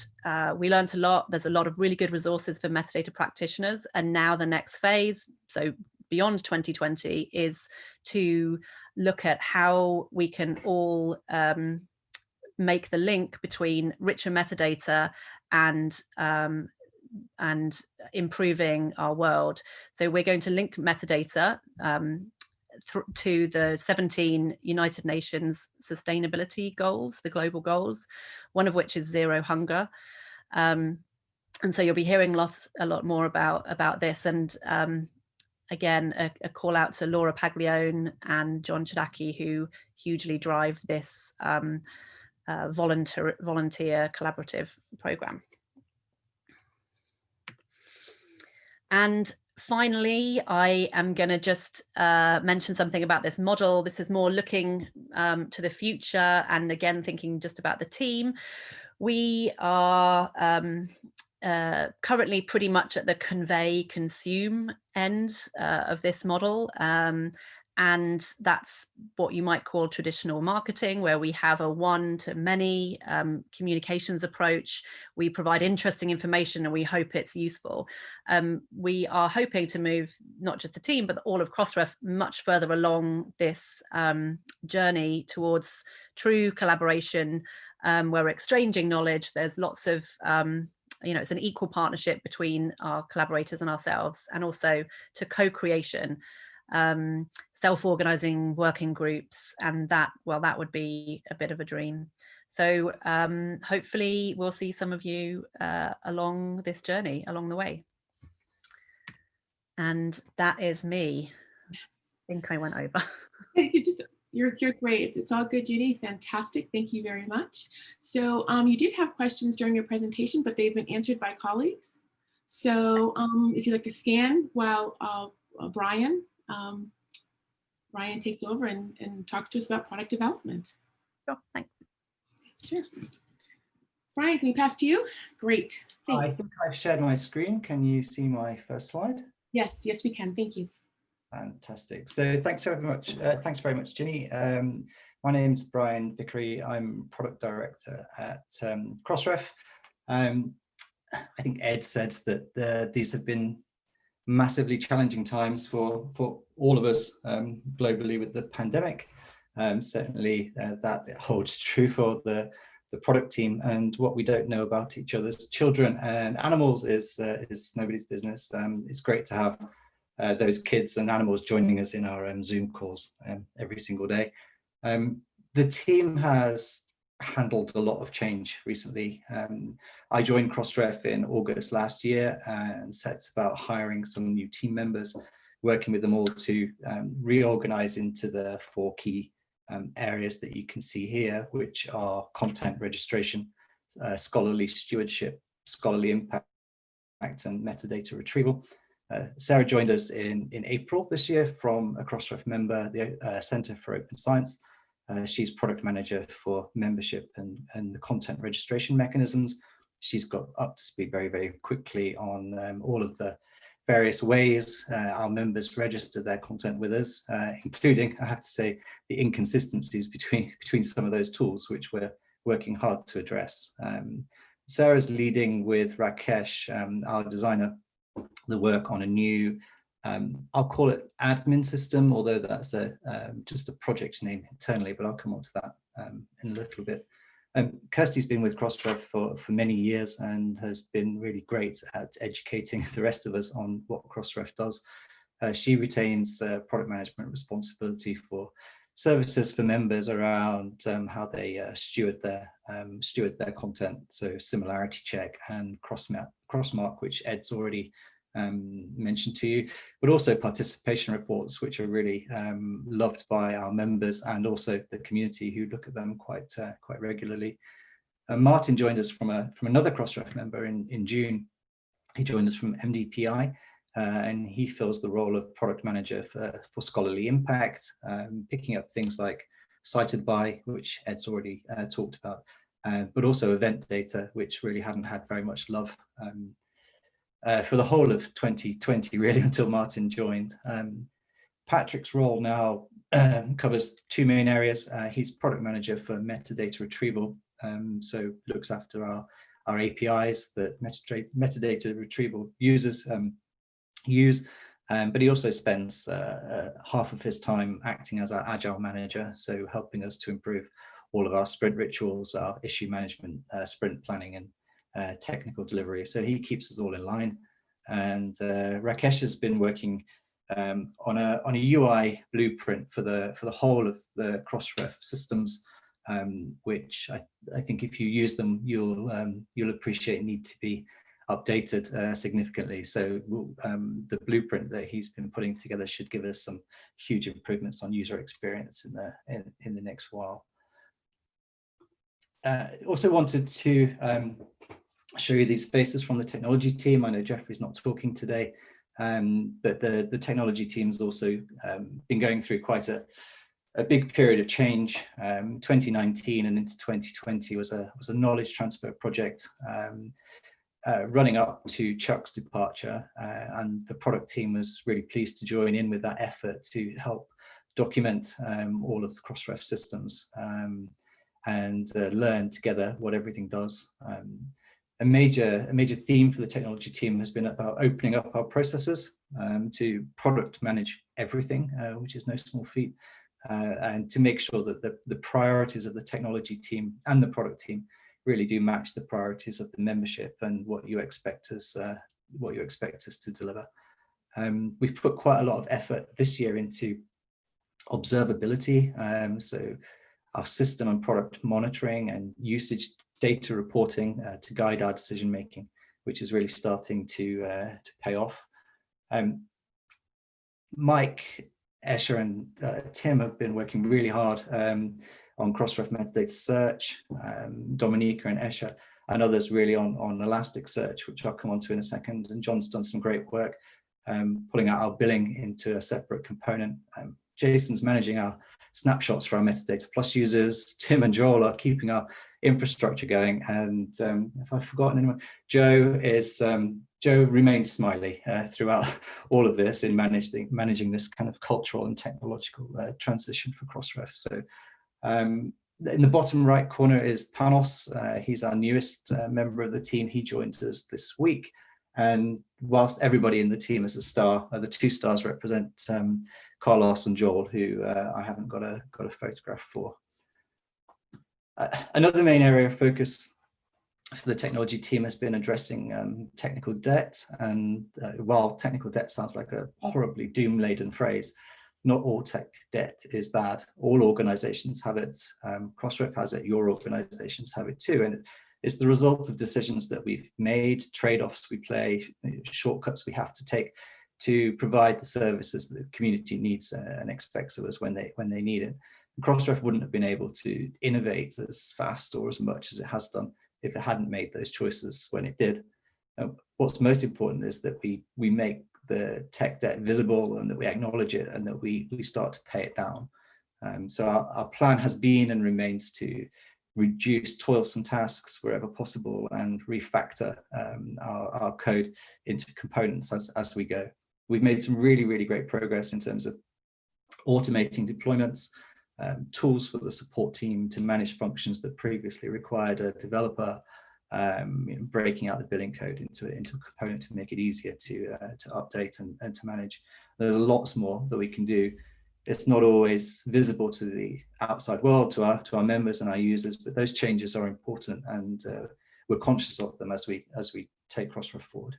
we learned a lot. There's a lot of really good resources for metadata practitioners, and now the next phase, so beyond 2020, is to look at how we can all make the link between richer metadata and improving our world. So we're going to link metadata to the 17 United Nations sustainability goals, the global goals, one of which is zero hunger. And so you'll be hearing a lot more about this. And again, a call out to Laura Paglione and John Chodacki, who hugely drive this volunteer collaborative program. And finally, I am going to just mention something about this model. This is more looking to the future, and again, thinking just about the team. We are currently pretty much at the convey consume end of this model. And that's what you might call traditional marketing, where we have a one-to-many communications approach. We provide interesting information and we hope it's useful. We are hoping to move not just the team, but all of Crossref much further along this journey towards true collaboration, where we're exchanging knowledge. There's lots of it's an equal partnership between our collaborators and ourselves, and also to co-creation, self-organizing working groups, and that would be a bit of a dream. So hopefully we'll see some of you along this journey along the way. And that is me. I think I went over. You're great. It's all good, Judy. Fantastic. Thank you very much. So you did have questions during your presentation, but they've been answered by colleagues. So if you'd like to scan while Bryan takes over and talks to us about product development. Sure, thanks. Sure. Bryan, can we pass to you? Great. Thanks. I think I've shared my screen. Can you see my first slide? Yes, we can. Thank you. Fantastic. So thanks very much. Thanks very much, Ginny. My name's Bryan Vickery. I'm product director at Crossref. I think Ed said that these have been massively challenging times for all of us globally with the pandemic. Certainly that holds true for the product team, and what we don't know about each other's children and animals is nobody's business. It's great to have those kids and animals joining us in our Zoom calls every single day. The team has handled a lot of change recently. I joined Crossref in August last year and set about hiring some new team members, working with them all to reorganize into the 4 key areas that you can see here, which are content registration, scholarly stewardship, scholarly impact, and metadata retrieval. Sarah joined us in April this year from a Crossref member, the Center for Open Science. She's product manager for membership and the content registration mechanisms. She's got up to speed very, very quickly on all of the various ways our members register their content with us, including, I have to say, the inconsistencies between some of those tools, which we're working hard to address. Sarah's leading with Rakesh, our designer, the work on a new, I'll call it admin system, although that's just a project name internally, but I'll come on to that in a little bit. Kirsty's been with Crossref for many years and has been really great at educating the rest of us on what Crossref does. She retains product management responsibility for services for members around how they steward their content, so similarity check and crossmark, which Ed's already mentioned to you, but also participation reports, which are really loved by our members and also the community who look at them quite regularly. Martin joined us from another Crossref member in June. He joined us from MDPI, and he fills the role of product manager for scholarly impact, picking up things like cited by, which Ed's already talked about, but also event data, which really hadn't had very much love for the whole of 2020, really, until Martin joined. Patrick's role now covers 2 main areas. He's product manager for metadata retrieval, so looks after our APIs that metadata retrieval users use, but he also spends half of his time acting as our agile manager, so helping us to improve all of our sprint rituals, our issue management, sprint planning, and technical delivery. So he keeps us all in line. And Rakesh has been working on a UI blueprint for the whole of the Crossref systems, which I think if you use them, you'll appreciate need to be updated significantly. So the blueprint that he's been putting together should give us some huge improvements on user experience in the next while. Also wanted to show you these faces from the technology team. I know Jeffrey's not talking today, but the technology team's also been going through quite a big period of change. 2019 and into 2020 was a knowledge transfer project, running up to Chuck's departure, and the product team was really pleased to join in with that effort to help document all of the Crossref systems and learn together what everything does. A major theme for the technology team has been about opening up our processes to product manage everything, which is no small feat, and to make sure that the priorities of the technology team and the product team really do match the priorities of the membership and what you expect us to deliver. We've put quite a lot of effort this year into observability, so our system and product monitoring and usage data reporting to guide our decision making, which is really starting to pay off. Mike, Escher, and Tim have been working really hard on Crossref metadata search, Dominica and Escher, and others really on Elasticsearch, which I'll come on to in a second. And John's done some great work pulling out our billing into a separate component. Jason's managing our snapshots for our Metadata Plus users. Tim and Joel are keeping our infrastructure going. And if I've forgotten anyone, Joe remains smiley throughout all of this in managing this kind of cultural and technological transition for Crossref. So in the bottom right corner is Panos. He's our newest member of the team. He joined us this week. And whilst everybody in the team is a star, the 2 stars represent Carlos and Joel, who I haven't got a photograph for. Another main area of focus for the technology team has been addressing technical debt. And while technical debt sounds like a horribly doom-laden phrase, not all tech debt is bad. All organizations have it. Crossref has it. Your organizations have it too. And it's the result of decisions that we've made, trade-offs we play, shortcuts we have to take to provide the services that the community needs and expects of us when they need it. Crossref wouldn't have been able to innovate as fast or as much as it has done if it hadn't made those choices when it did. What's most important is that we make the tech debt visible and that we acknowledge it and that we start to pay it down. So our plan has been and remains to reduce toilsome tasks wherever possible and refactor our code into components as we go. We've made some really, really great progress in terms of automating deployments, tools for the support team to manage functions that previously required a developer, breaking out the billing code into a component to make it easier to update and to manage. There's lots more that we can do. It's not always visible to the outside world, to our members and our users, but those changes are important, and we're conscious of them as we take Crossref forward.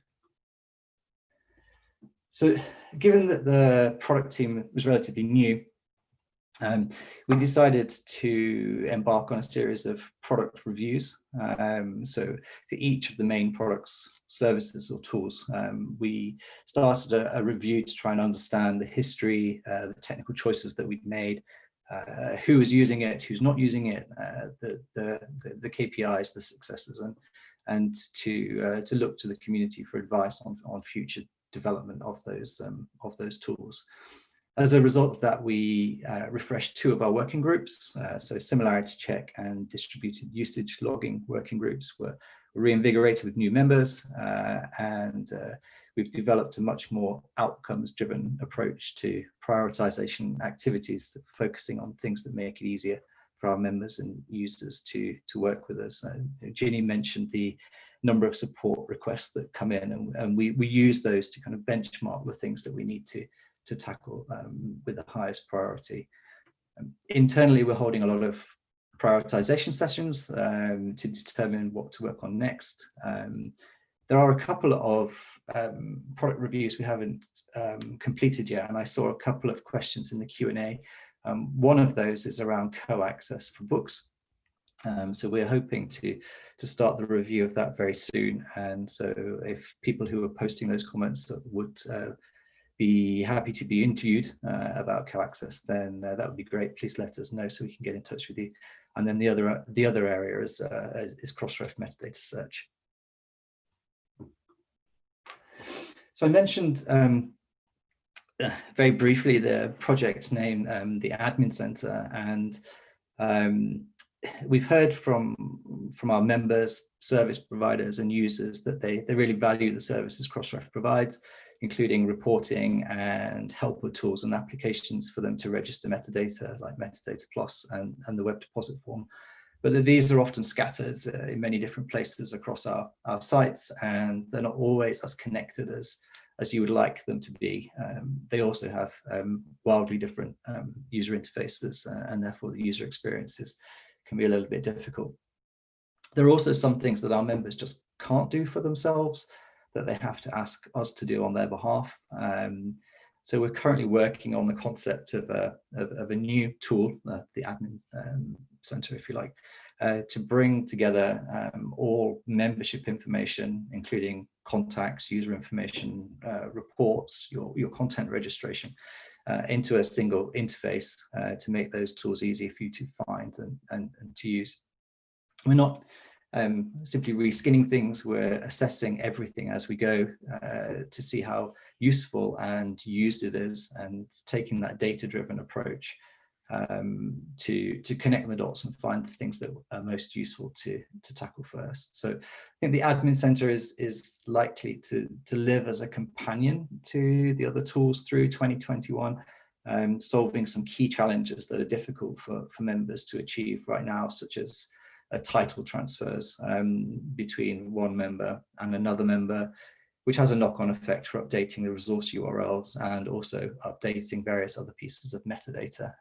So, given that the product team was relatively new, we decided to embark on a series of product reviews. So for each of the main products, services or tools, we started a review to try and understand the history, the technical choices that we'd made, who was using it, who's not using it, the KPIs, the successes, and to look to the community for advice on future development of those tools. As a result of that, we refreshed 2 of our working groups. So similarity check and distributed usage logging working groups were reinvigorated with new members, and we've developed a much more outcomes-driven approach to prioritization activities, focusing on things that make it easier for our members and users to work with us. Ginny mentioned the number of support requests that come in, and we use those to kind of benchmark the things that we need to tackle with the highest priority. Internally, we're holding a lot of prioritization sessions to determine what to work on next. There are a couple of product reviews we haven't completed yet, and I saw a couple of questions in the Q&A. One of those is around co-access for books. So we're hoping to start the review of that very soon. And so if people who are posting those comments would be happy to be interviewed about co-access, then that would be great. Please let us know so we can get in touch with you. And then the other area is Crossref metadata search. So I mentioned very briefly the project's name, the Admin Center, and we've heard from our members, service providers and users that they really value the services Crossref provides, including reporting and helper tools and applications for them to register metadata like Metadata Plus and the web deposit form. But that these are often scattered in many different places across our sites, and they're not always as connected as you would like them to be. They also have wildly different user interfaces, and therefore the user experiences can be a little bit difficult. There are also some things that our members just can't do for themselves that they have to ask us to do on their behalf. So we're currently working on the concept of a new tool, the Admin Center, if you like, to bring together all membership information, including contacts, user information, reports, your content registration, into a single interface to make those tools easy for you to find and to use. We're not simply reskinning things, we're assessing everything as we go to see how useful and used it is, and taking that data-driven approach to connect the dots and find the things that are most useful to tackle first. So I think the Admin Center is likely to live as a companion to the other tools through 2021, solving some key challenges that are difficult for members to achieve right now, such as title transfers between one member and another member, which has a knock-on effect for updating the resource URLs and also updating various other pieces of metadata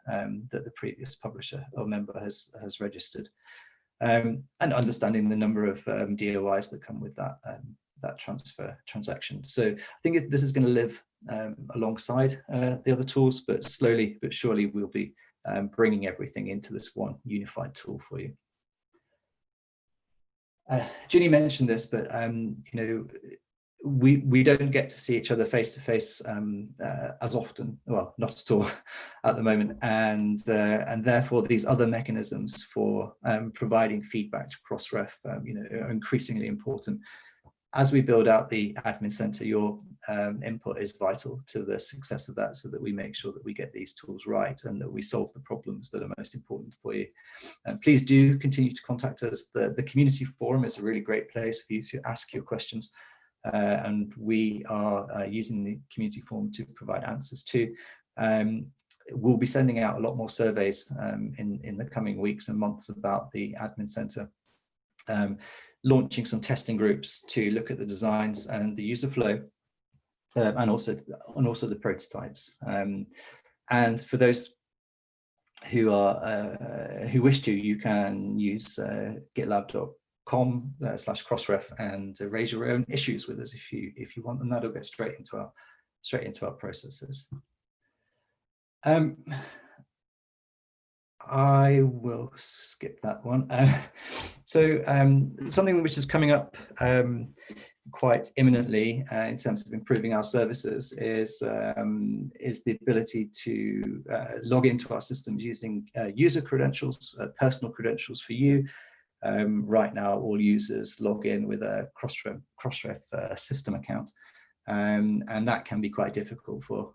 that the previous publisher or member has registered, and understanding the number of DOIs that come with that transfer transaction. So I think this is going to live alongside the other tools, but slowly but surely we'll be bringing everything into this one unified tool for you. Ginny mentioned this, but we don't get to see each other face to face as often, well, not at all at the moment, and therefore these other mechanisms for providing feedback to Crossref, are increasingly important. As we build out the Admin Center, your input is vital to the success of that, so that we make sure that we get these tools right and that we solve the problems that are most important for you. Please do continue to contact us. The community forum is a really great place for you to ask your questions, and we are using the community forum to provide answers to. We'll be sending out a lot more surveys in the coming weeks and months about the Admin Center. Launching some testing groups to look at the designs and the user flow, and also the prototypes. And for those who wish to, you can use gitlab.com/crossref and raise your own issues with us if you want, and that'll get straight into our processes. I will skip that one. So something which is coming up quite imminently in terms of improving our services is the ability to log into our systems using user credentials, personal credentials for you. Right now, all users log in with a Crossref system account, and that can be quite difficult for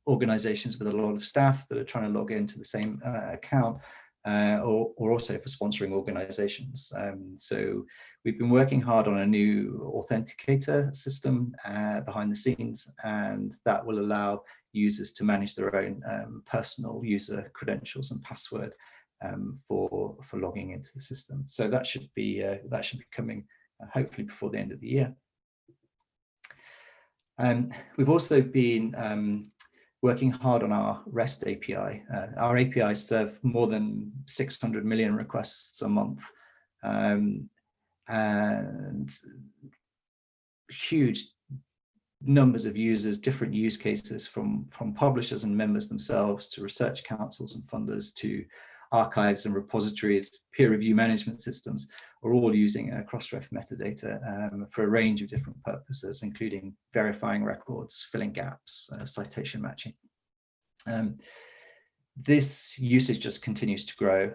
organizations with a lot of staff that are trying to log into the same account, or also for sponsoring organizations. So we've been working hard on a new authenticator system behind the scenes, and that will allow users to manage their own personal user credentials and password for logging into the system. So that should be coming hopefully before the end of the year. We've also been working hard on our REST API. Our APIs serve more than 600 million requests a month, and huge numbers of users, different use cases from publishers and members themselves to research councils and funders to archives and repositories, peer review management systems are all using Crossref metadata for a range of different purposes, including verifying records, filling gaps, citation matching. This usage just continues to grow,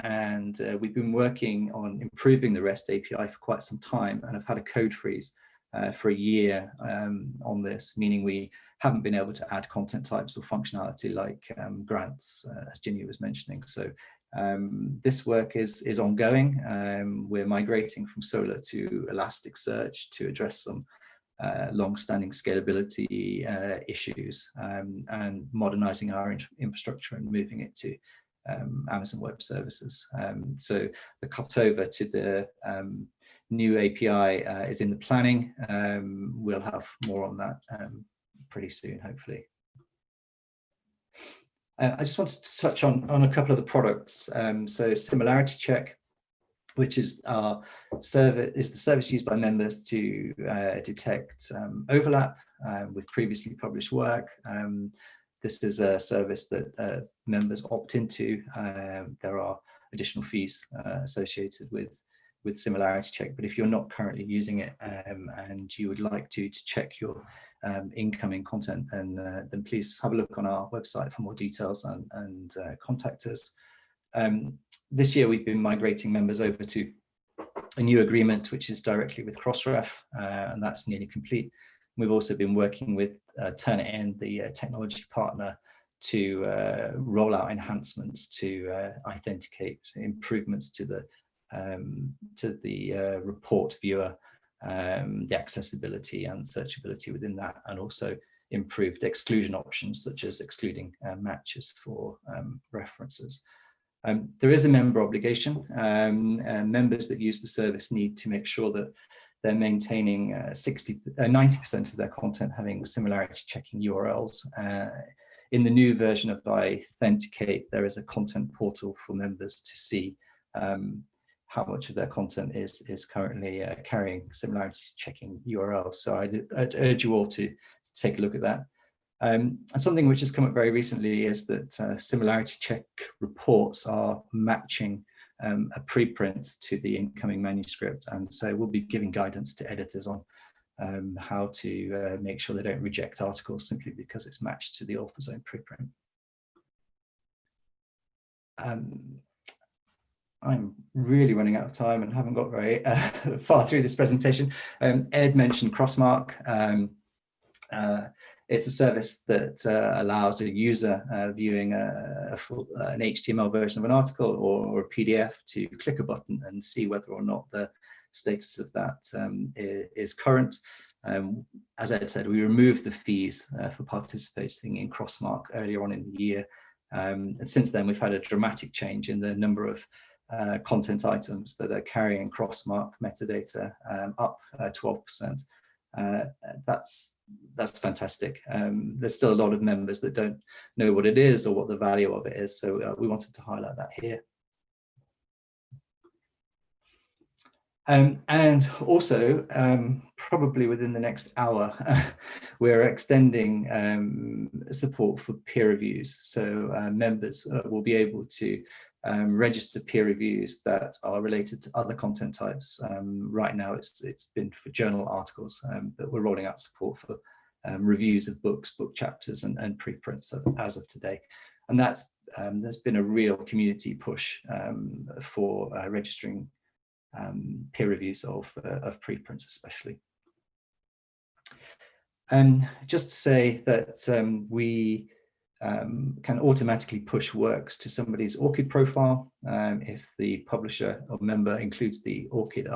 and we've been working on improving the REST API for quite some time, and have had a code freeze for a year on this, meaning we haven't been able to add content types or functionality like grants, as Ginny was mentioning. So this work is ongoing. We're migrating from Solr to Elasticsearch to address some long-standing scalability issues, and modernizing our infrastructure and moving it to Amazon Web Services. So the cutover to the new API is in the planning. We'll have more on that pretty soon, hopefully. I just wanted to touch on a couple of the products. So Similarity Check, which is our service, is the service used by members to detect overlap with previously published work. This is a service that members opt into. There are additional fees associated with Similarity Check, but if you're not currently using it and you would like to check your incoming content, then please have a look on our website for more details and contact us. This year we've been migrating members over to a new agreement, which is directly with Crossref, and that's nearly complete. We've also been working with Turnitin, the technology partner, to roll out enhancements to authenticate improvements to the report viewer, the accessibility and searchability within that, and also improved exclusion options such as excluding matches for references. There is a member obligation. Members that use the service need to make sure that they're maintaining 90% of their content having similarity checking URLs. In the new version of Authenticate, there is a content portal for members to see how much of their content is currently carrying similarity checking URLs. So I'd urge you all to take a look at that. And something which has come up very recently is that similarity check reports are matching a preprint to the incoming manuscript, and so we'll be giving guidance to editors on how to make sure they don't reject articles simply because it's matched to the author's own preprint. I'm really running out of time and haven't got very far through this presentation. Ed mentioned Crossmark. It's a service that allows a user viewing an HTML version of an article or a PDF to click a button and see whether or not the status of that is current. As Ed said, we removed the fees for participating in Crossmark earlier on in the year. And since then, we've had a dramatic change in the number of content items that are carrying Crossmark metadata, up 12%. That's fantastic. There's still a lot of members that don't know what it is or what the value of it is, so we wanted to highlight that here. And also, probably within the next hour, we're extending support for peer reviews. So members will be able to register peer reviews that are related to other content types. Right now, it's been for journal articles, but we're rolling out support for reviews of books, book chapters, and preprints as of today. And that's there's been a real community push for registering peer reviews of preprints, especially. Just to say that we can automatically push works to somebody's ORCID profile if the publisher or member includes the ORCID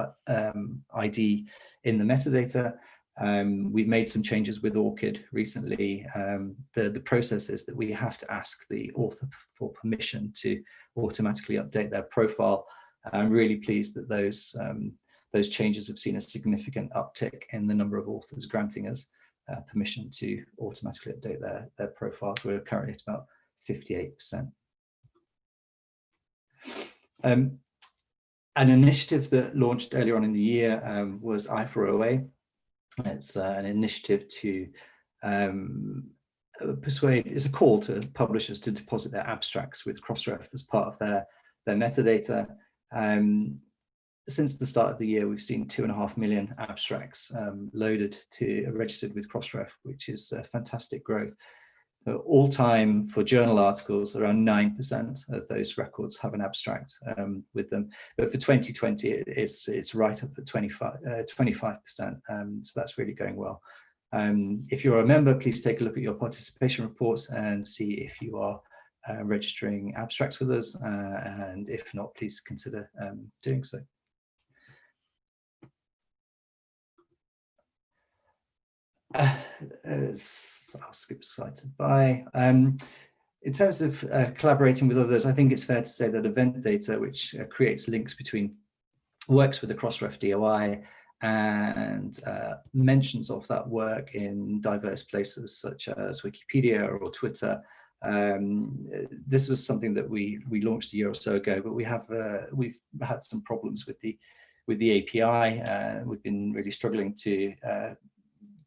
ID in the metadata. We've made some changes with ORCID recently. The process is that we have to ask the author for permission to automatically update their profile. I'm really pleased that those changes have seen a significant uptick in the number of authors granting us permission to automatically update their profiles. We're currently at about 58%. An initiative that launched earlier on in the year was I4OA. It's an initiative to persuade, it's a call to publishers to deposit their abstracts with Crossref as part of their metadata. Since the start of the year, we've seen 2.5 million abstracts registered with Crossref, which is fantastic growth. All time for journal articles, around 9% of those records have an abstract with them. But for 2020, it's right up at 25%. So that's really going well. If you're a member, please take a look at your participation reports and see if you are registering abstracts with us. And if not, please consider doing so. I'll skip slide to by. In terms of collaborating with others, I think it's fair to say that event data, which creates links between works with the Crossref DOI and mentions of that work in diverse places such as Wikipedia or Twitter. This was something that we launched a year or so ago, but we've had some problems with the API. We've been really struggling to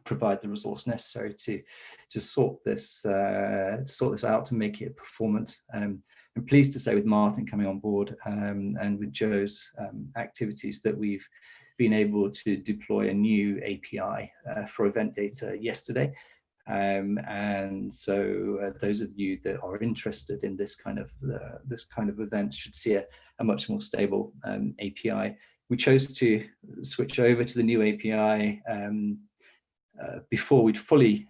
provide the resource necessary to sort this out to make it performant. I'm pleased to say, with Martin coming on board and with Joe's activities, that we've been able to deploy a new API for event data yesterday. And so those of you that are interested in this kind of event should see a much more stable API. We chose to switch over to the new API before we'd fully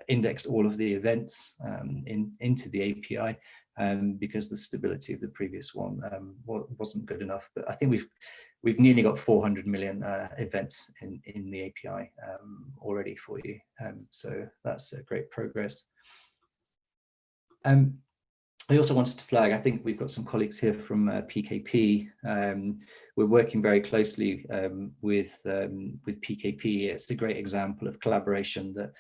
indexed all of the events into the API, because the stability of the previous one wasn't good enough. But I think we've nearly got 400 million events in the API already for you. So that's great progress. I also wanted to flag, I think we've got some colleagues here from PKP. We're working very closely with PKP. It's a great example of collaboration that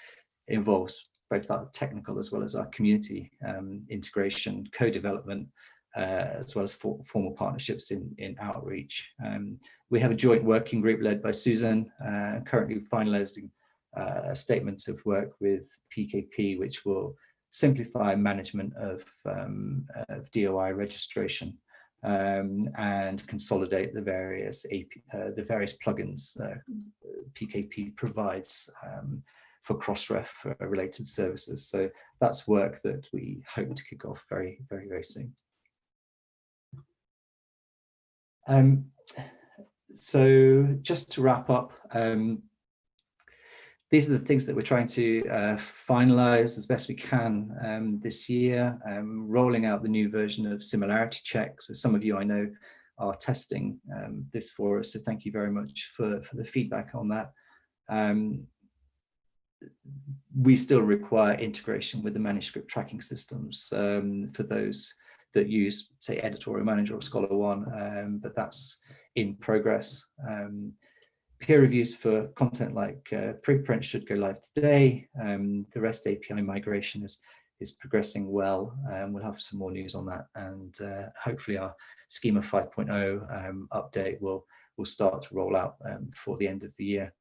involves both our technical as well as our community integration, co-development, as well as formal partnerships in outreach. We have a joint working group led by Susan, currently finalizing a statement of work with PKP, which will simplify management of DOI registration and consolidate the various plugins PKP provides for Crossref related services. So that's work that we hope to kick off very, very, very soon. So just to wrap up, these are the things that we're trying to finalize as best we can this year, rolling out the new version of similarity checks. So some of you I know are testing this for us, so thank you very much for the feedback on that. We still require integration with the manuscript tracking systems for those that use, say, Editorial Manager or Scholar One, but that's in progress. Peer reviews for content like preprint should go live today. The REST API migration is progressing well. We'll have some more news on that, and hopefully our Schema 5.0 update will start to roll out before the end of the year.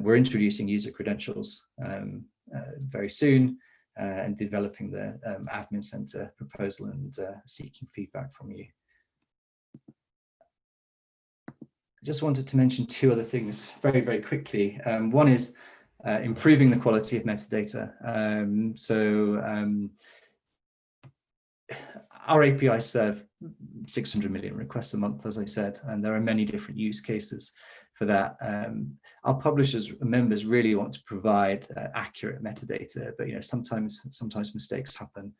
We're introducing user credentials very soon and developing the admin center proposal and seeking feedback from you. I just wanted to mention two other things very, very quickly. One is improving the quality of metadata. Our APIs serve 600 million requests a month, as I said, and there are many different use cases for that. Our publishers, members really want to provide accurate metadata, but sometimes mistakes happen.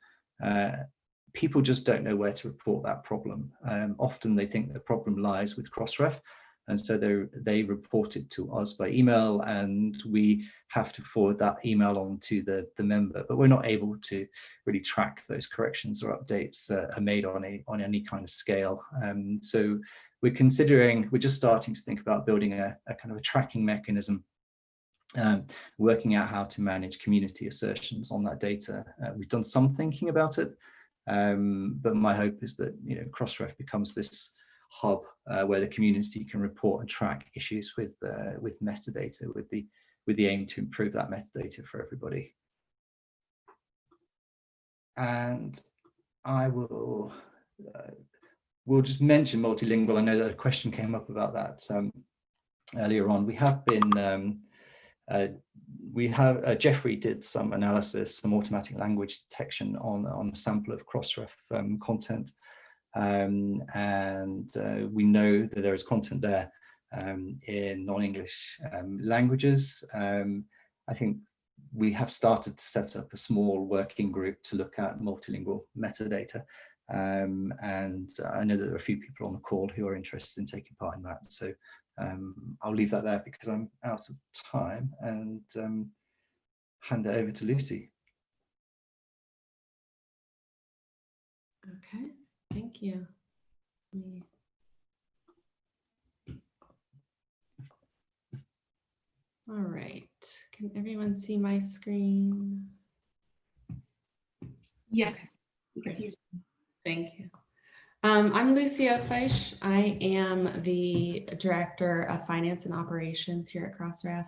People just don't know where to report that problem. Often they think the problem lies with Crossref, and so they report it to us by email, and we have to forward that email on to the member. But we're not able to really track those corrections or updates are made on any kind of scale. So we're just starting to think about building a kind of a tracking mechanism, working out how to manage community assertions on that data. We've done some thinking about it, but my hope is that Crossref becomes this hub where the community can report and track issues with metadata, with the aim to improve that metadata for everybody. And I will we'll just mention multilingual. I know that a question came up about that earlier on. We have been Jeffrey did some analysis, some automatic language detection on a sample of Crossref content, and we know that there is content there in non-English languages. I think we have started to set up a small working group to look at multilingual metadata, and I know that there are a few people on the call who are interested in taking part in that. So I'll leave that there because I'm out of time, and hand it over to Lucy. Okay, thank you. All right, can everyone see my screen? Yes. Okay. Thank you. I'm Lucy Oakfeisch. I am the Director of Finance and Operations here at Crossref.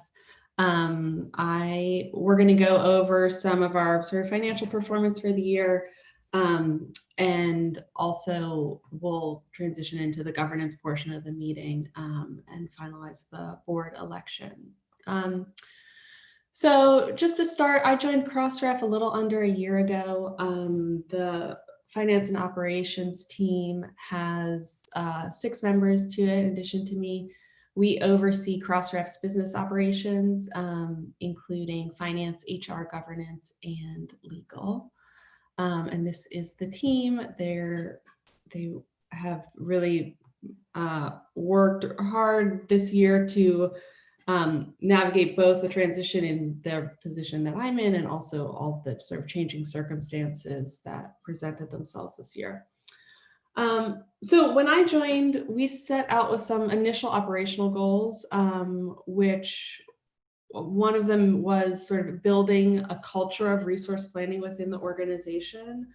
We're going to go over some of our sort of financial performance for the year, and also we'll transition into the governance portion of the meeting and finalize the board election. So just to start, I joined Crossref a little under a year ago. The finance and operations team has 6 members to it in addition to me. We oversee Crossref's business operations, including finance, HR, governance, and legal. And this is the team. They have really worked hard this year to navigate both the transition in the position that I'm in and also all the sort of changing circumstances that presented themselves this year. So when I joined, we set out with some initial operational goals, which one of them was sort of building a culture of resource planning within the organization.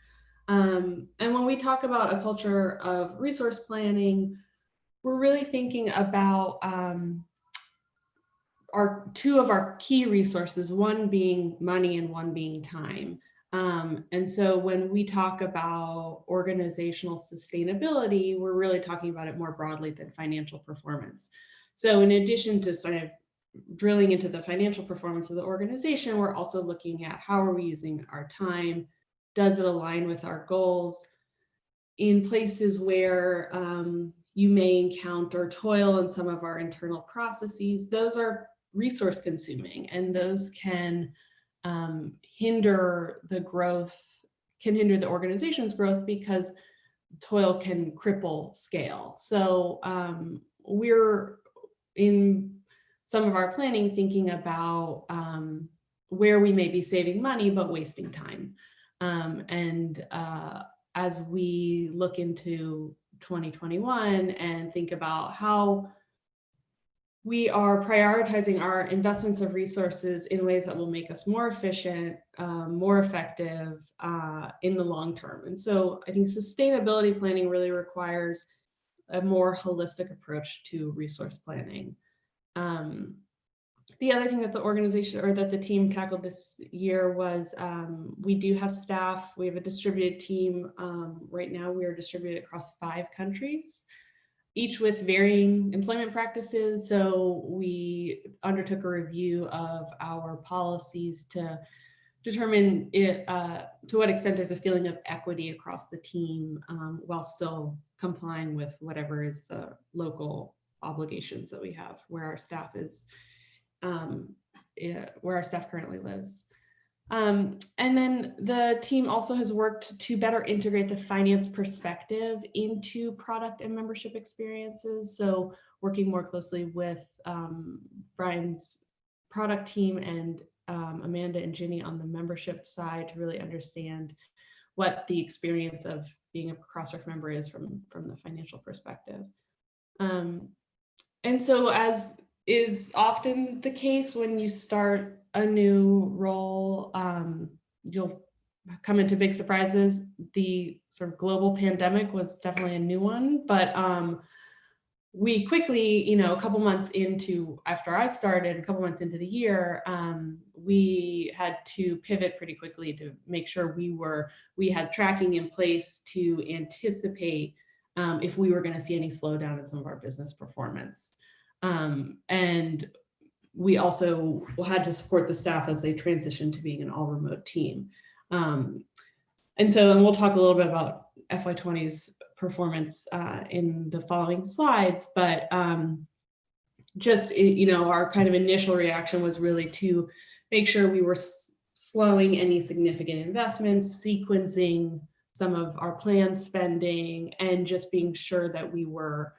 And when we talk about a culture of resource planning, we're really thinking about two of our key resources, one being money and one being time. And so when we talk about organizational sustainability, we're really talking about it more broadly than financial performance. So in addition to sort of drilling into the financial performance of the organization, we're also looking at how are we using our time? Does it align with our goals? In places where you may encounter toil in some of our internal processes, those are resource consuming, and those can hinder the growth, can hinder the organization's growth because toil can cripple scale. So we're in some of our planning thinking about where we may be saving money but wasting time. As we look into 2021 and think about how we are prioritizing our investments of resources in ways that will make us more efficient, more effective in the long term. And so I think sustainability planning really requires a more holistic approach to resource planning. The other thing that the organization or that the team tackled this year was we do have staff. We have a distributed team. Right now we are distributed across 5 countries, each with varying employment practices. So we undertook a review of our policies to determine to what extent there's a feeling of equity across the team while still complying with whatever is the local obligations that we have where our staff is, where our staff currently lives. And then the team also has worked to better integrate the finance perspective into product and membership experiences. So working more closely with Bryan's product team and Amanda and Ginny on the membership side to really understand what the experience of being a Crossref member is from the financial perspective. And so, as is often the case when you start a new role, you'll come into big surprises. The sort of global pandemic was definitely a new one, but we quickly, you know, a couple months into, after I started, a couple months into the year, we had to pivot pretty quickly to make sure we had tracking in place to anticipate if we were going to see any slowdown in some of our business performance. And we also had to support the staff as they transitioned to being an all remote team. And we'll talk a little bit about FY20's performance in the following slides, but just, you know, our kind of initial reaction was really to make sure we were slowing any significant investments, sequencing some of our planned spending, and just being sure that we were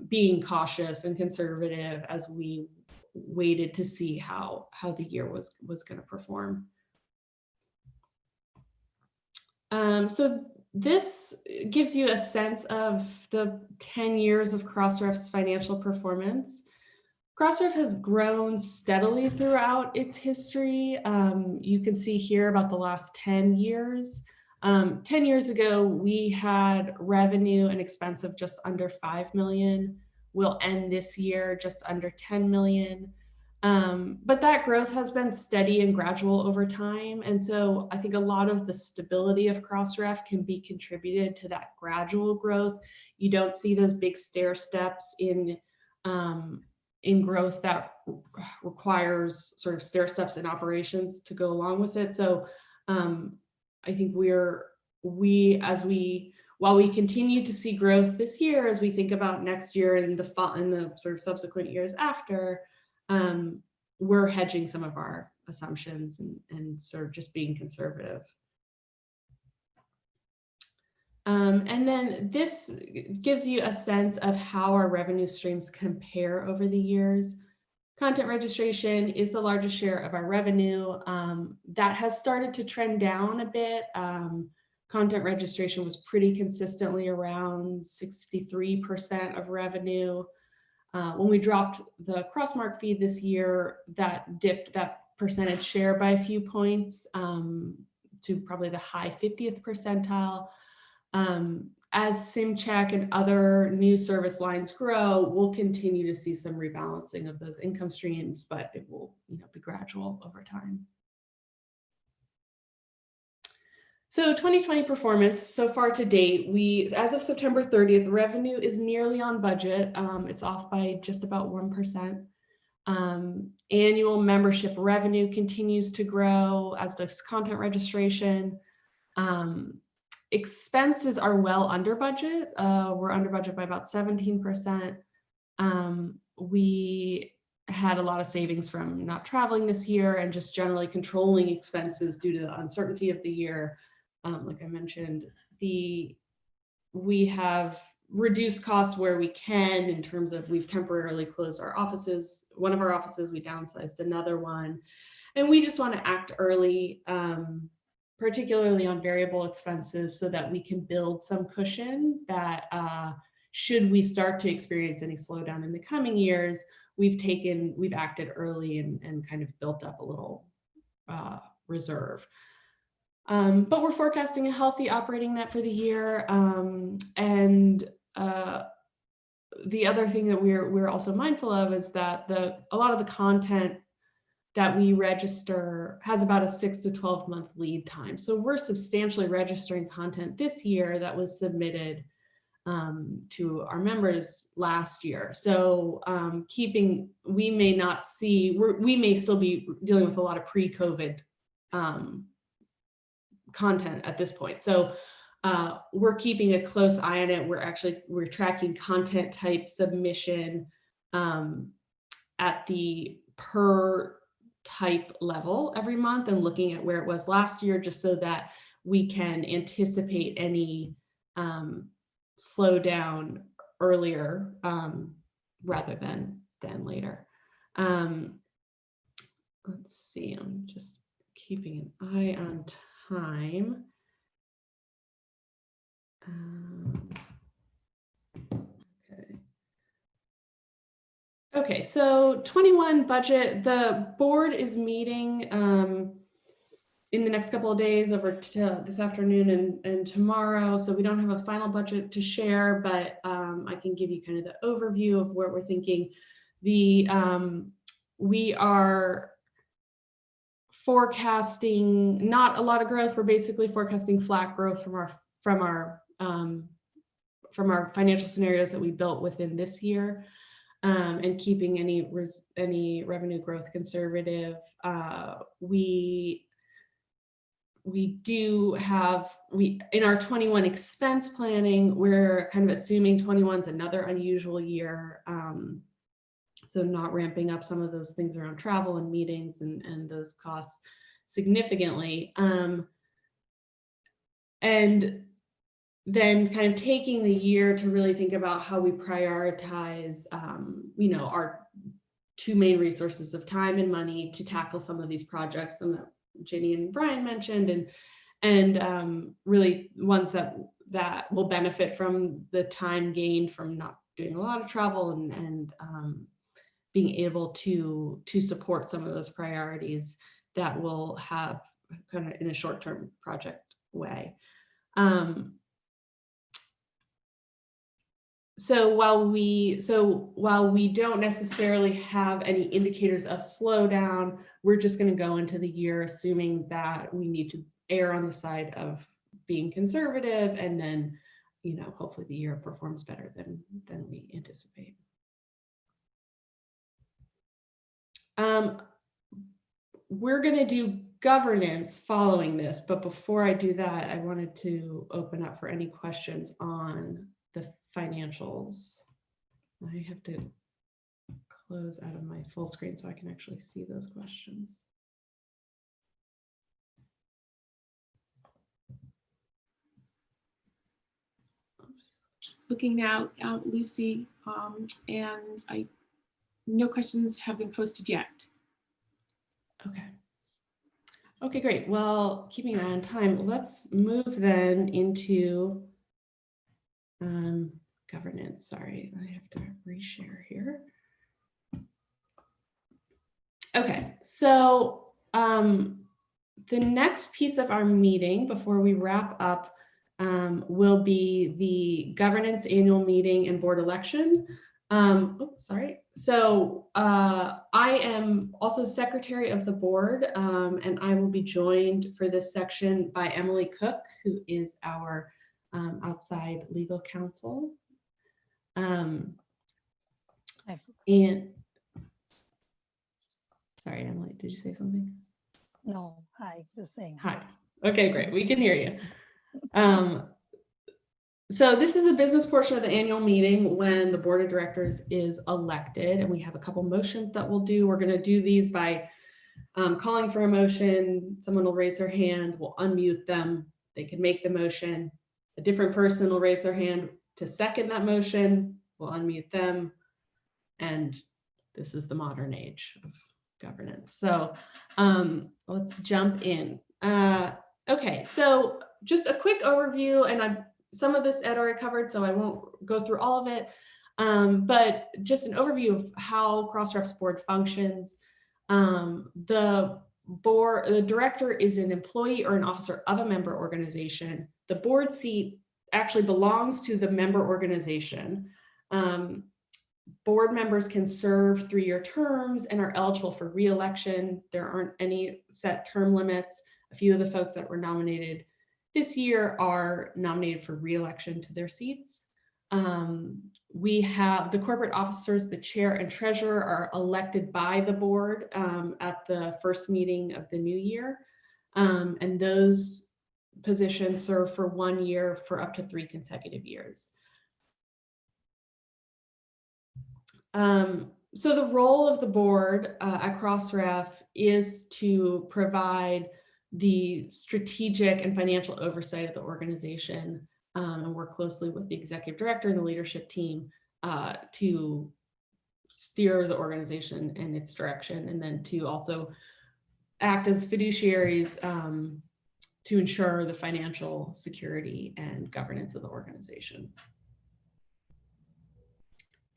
being cautious and conservative as we waited to see how the year was going to perform. So this gives you a sense of the 10 years of Crossref's financial performance. Crossref has grown steadily throughout its history. You can see here about the last 10 years. 10 years ago, we had revenue and expense of just under 5 million. We'll end this year just under 10 million. But that growth has been steady and gradual over time. And so I think a lot of the stability of Crossref can be contributed to that gradual growth. You don't see those big stair steps in growth that requires sort of stair steps in operations to go along with it. So I think while we continue to see growth this year, as we think about next year and the sort of subsequent years after, we're hedging some of our assumptions and sort of just being conservative. And then this gives you a sense of how our revenue streams compare over the years. Content registration is the largest share of our revenue. That has started to trend down a bit. Content registration was pretty consistently around 63% of revenue. When we dropped the Crossmark feed this year, that dipped that percentage share by a few points to probably the high 50th percentile. As SimCheck and other new service lines grow, we'll continue to see some rebalancing of those income streams, but it will, you know, be gradual over time. So 2020 performance so far to date, as of September 30th, revenue is nearly on budget. It's off by just about 1%. Annual membership revenue continues to grow, as does content registration. Expenses are well under budget. We're under budget by about 17%. We had a lot of savings from not traveling this year and just generally controlling expenses due to the uncertainty of the year. Like I mentioned, we have reduced costs where we can, in terms of we've temporarily closed our offices. One of our offices, we downsized another one. And we just want to act early, particularly on variable expenses, so that we can build some cushion that should we start to experience any slowdown in the coming years, we've acted early and kind of built up a little reserve. But we're forecasting a healthy operating net for the year. The other thing that we're also mindful of is that a lot of the content that we register has about a 6 to 12 month lead time. So we're substantially registering content this year that was submitted to our members last year. So we may still be dealing with a lot of pre-COVID content at this point. So we're keeping a close eye on it. We're tracking content type submission at the per type level every month and looking at where it was last year, just so that we can anticipate any slowdown earlier rather than later. Let's see, I'm just keeping an eye on time. Okay, so 21 budget, the board is meeting in the next couple of days over to this afternoon and tomorrow. So we don't have a final budget to share, but I can give you kind of the overview of what we're thinking. We are forecasting not a lot of growth. We're basically forecasting flat growth from our financial scenarios that we built within this year, and keeping any revenue growth conservative. We do have, in our 21 expense planning, we're kind of assuming 21 is another unusual year. So not ramping up some of those things around travel and meetings and those costs significantly. And then kind of taking the year to really think about how we prioritize, our two main resources of time and money to tackle some of these projects, some that Ginny and Bryan mentioned, and really ones that will benefit from the time gained from not doing a lot of travel and being able to support some of those priorities that will have kind of in a short-term project way. So while we don't necessarily have any indicators of slowdown, we're just going to go into the year assuming that we need to err on the side of being conservative, and then, hopefully the year performs better than we anticipate. We're going to do governance following this, but before I do that, I wanted to open up for any questions on the financials. I have to close out of my full screen so I can actually see those questions. Looking now out, Lucy, and no questions have been posted yet. Okay, great. Well, keeping an eye on time, let's move then into governance. Sorry, I have to reshare here. Okay, so the next piece of our meeting before we wrap up will be the governance annual meeting and board election. So I am also secretary of the board, and I will be joined for this section by Emily Cook, who is our outside legal counsel. And sorry, Emily, did you say something? No, hi, just saying hi. Okay, great, we can hear you. So this is a business portion of the annual meeting when the board of directors is elected, and we have a couple motions that we'll do. We're going to do these by calling for a motion. Someone will raise their hand, we'll unmute them. They can make the motion. A different person will raise their hand to second that motion. We'll unmute them. And this is the modern age of governance. So let's jump in. Okay, so just a quick overview, and some of this Ed already covered, so I won't go through all of it, but just an overview of how Crossref's board functions. The director is an employee or an officer of a member organization. The board seat actually belongs to the member organization. Board members can serve 3-year terms and are eligible for re-election. There aren't any set term limits. A few of the folks that were nominated this year are nominated for re-election to their seats. We have the corporate officers, the chair and treasurer are elected by the board at the first meeting of the new year. And those positions serve for 1 year for up to 3 consecutive years. So the role of the board at Crossref is to provide the strategic and financial oversight of the organization, and work closely with the executive director and the leadership team to steer the organization in its direction, and then to also act as fiduciaries to ensure the financial security and governance of the organization.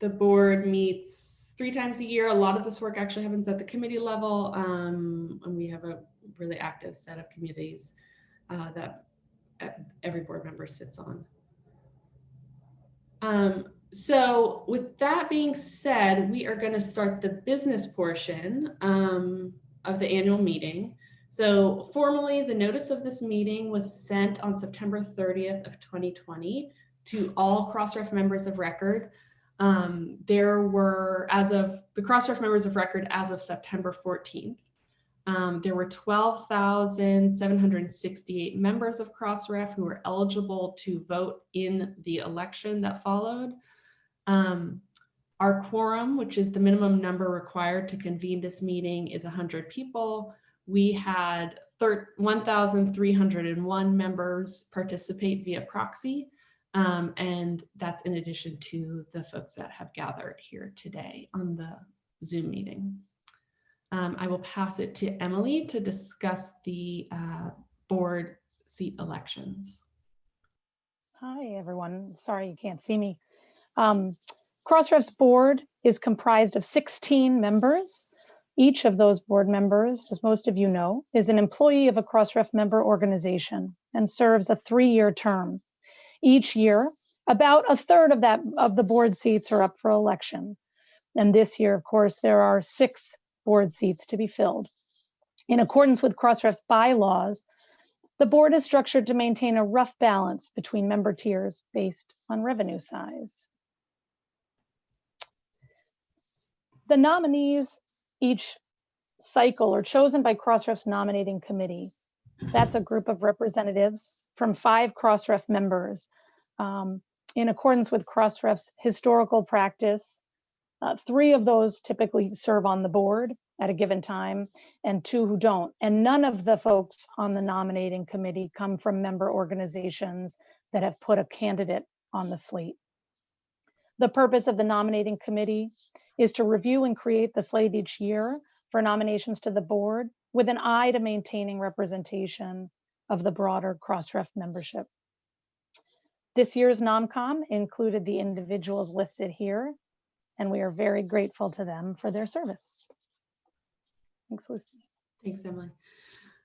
The board meets 3 times a year. A lot of this work actually happens at the committee level, and we have really active set of committees that every board member sits on. So with that being said, we are going to start the business portion of the annual meeting. So formally, the notice of this meeting was sent on September 30th of 2020 to all Crossref members of record. There were, as of the Crossref members of record as of September 14th, there were 12,768 members of Crossref who were eligible to vote in the election that followed. Our quorum, which is the minimum number required to convene this meeting, is 100 people. We had 1,301 members participate via proxy, and that's in addition to the folks that have gathered here today on the Zoom meeting. I will pass it to Emily to discuss the board seat elections. Hi, everyone. Sorry you can't see me. Crossref's board is comprised of 16 members. Each of those board members, as most of you know, is an employee of a Crossref member organization and serves a 3-year term. Each year, about a third of the board seats are up for election. And this year, of course, there are 6 board seats to be filled. In accordance with Crossref's bylaws, the board is structured to maintain a rough balance between member tiers based on revenue size. The nominees each cycle are chosen by Crossref's nominating committee. That's a group of representatives from 5 Crossref members. In accordance with Crossref's historical practice, 3 of those typically serve on the board at a given time and 2 who don't. And none of the folks on the nominating committee come from member organizations that have put a candidate on the slate. The purpose of the nominating committee is to review and create the slate each year for nominations to the board with an eye to maintaining representation of the broader Crossref membership. This year's NomCom included the individuals listed here, and we are very grateful to them for their service. Thanks, Lucy. Thanks, Emily.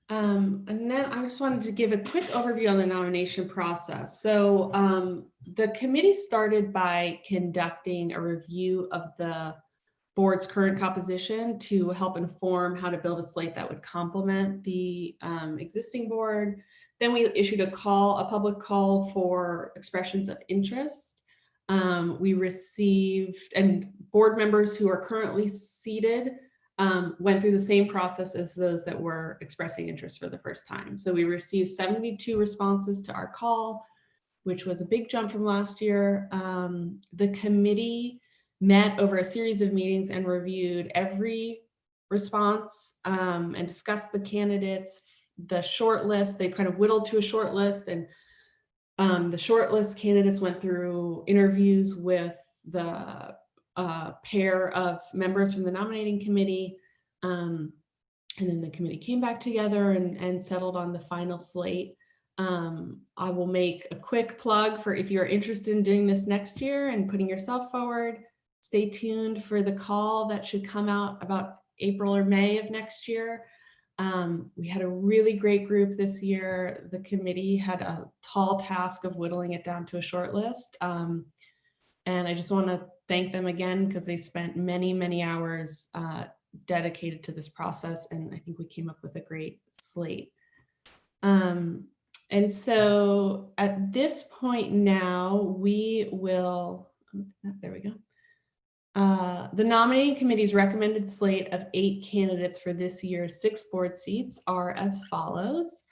And then I just wanted to give a quick overview on the nomination process. So the committee started by conducting a review of the board's current composition to help inform how to build a slate that would complement the existing board. Then we issued a public call for expressions of interest. We received, and board members who are currently seated went through the same process as those that were expressing interest for the first time. So we received 72 responses to our call, which was a big jump from last year. The committee met over a series of meetings and reviewed every response and discussed the candidates, the short list. They kind of whittled to a short list, and the short list candidates went through interviews with the pair of members from the nominating committee. And then the committee came back together and settled on the final slate. I will make a quick plug for if you're interested in doing this next year and putting yourself forward, stay tuned for the call that should come out about April or May of next year. We had a really great group this year. The committee had a tall task of whittling it down to a short list. And I just want to thank them again because they spent many, many hours dedicated to this process. And I think we came up with a great slate. And so at this point now, we will, there we go. The nominating committee's recommended slate of 8 candidates for this year's 6 board seats are as follows.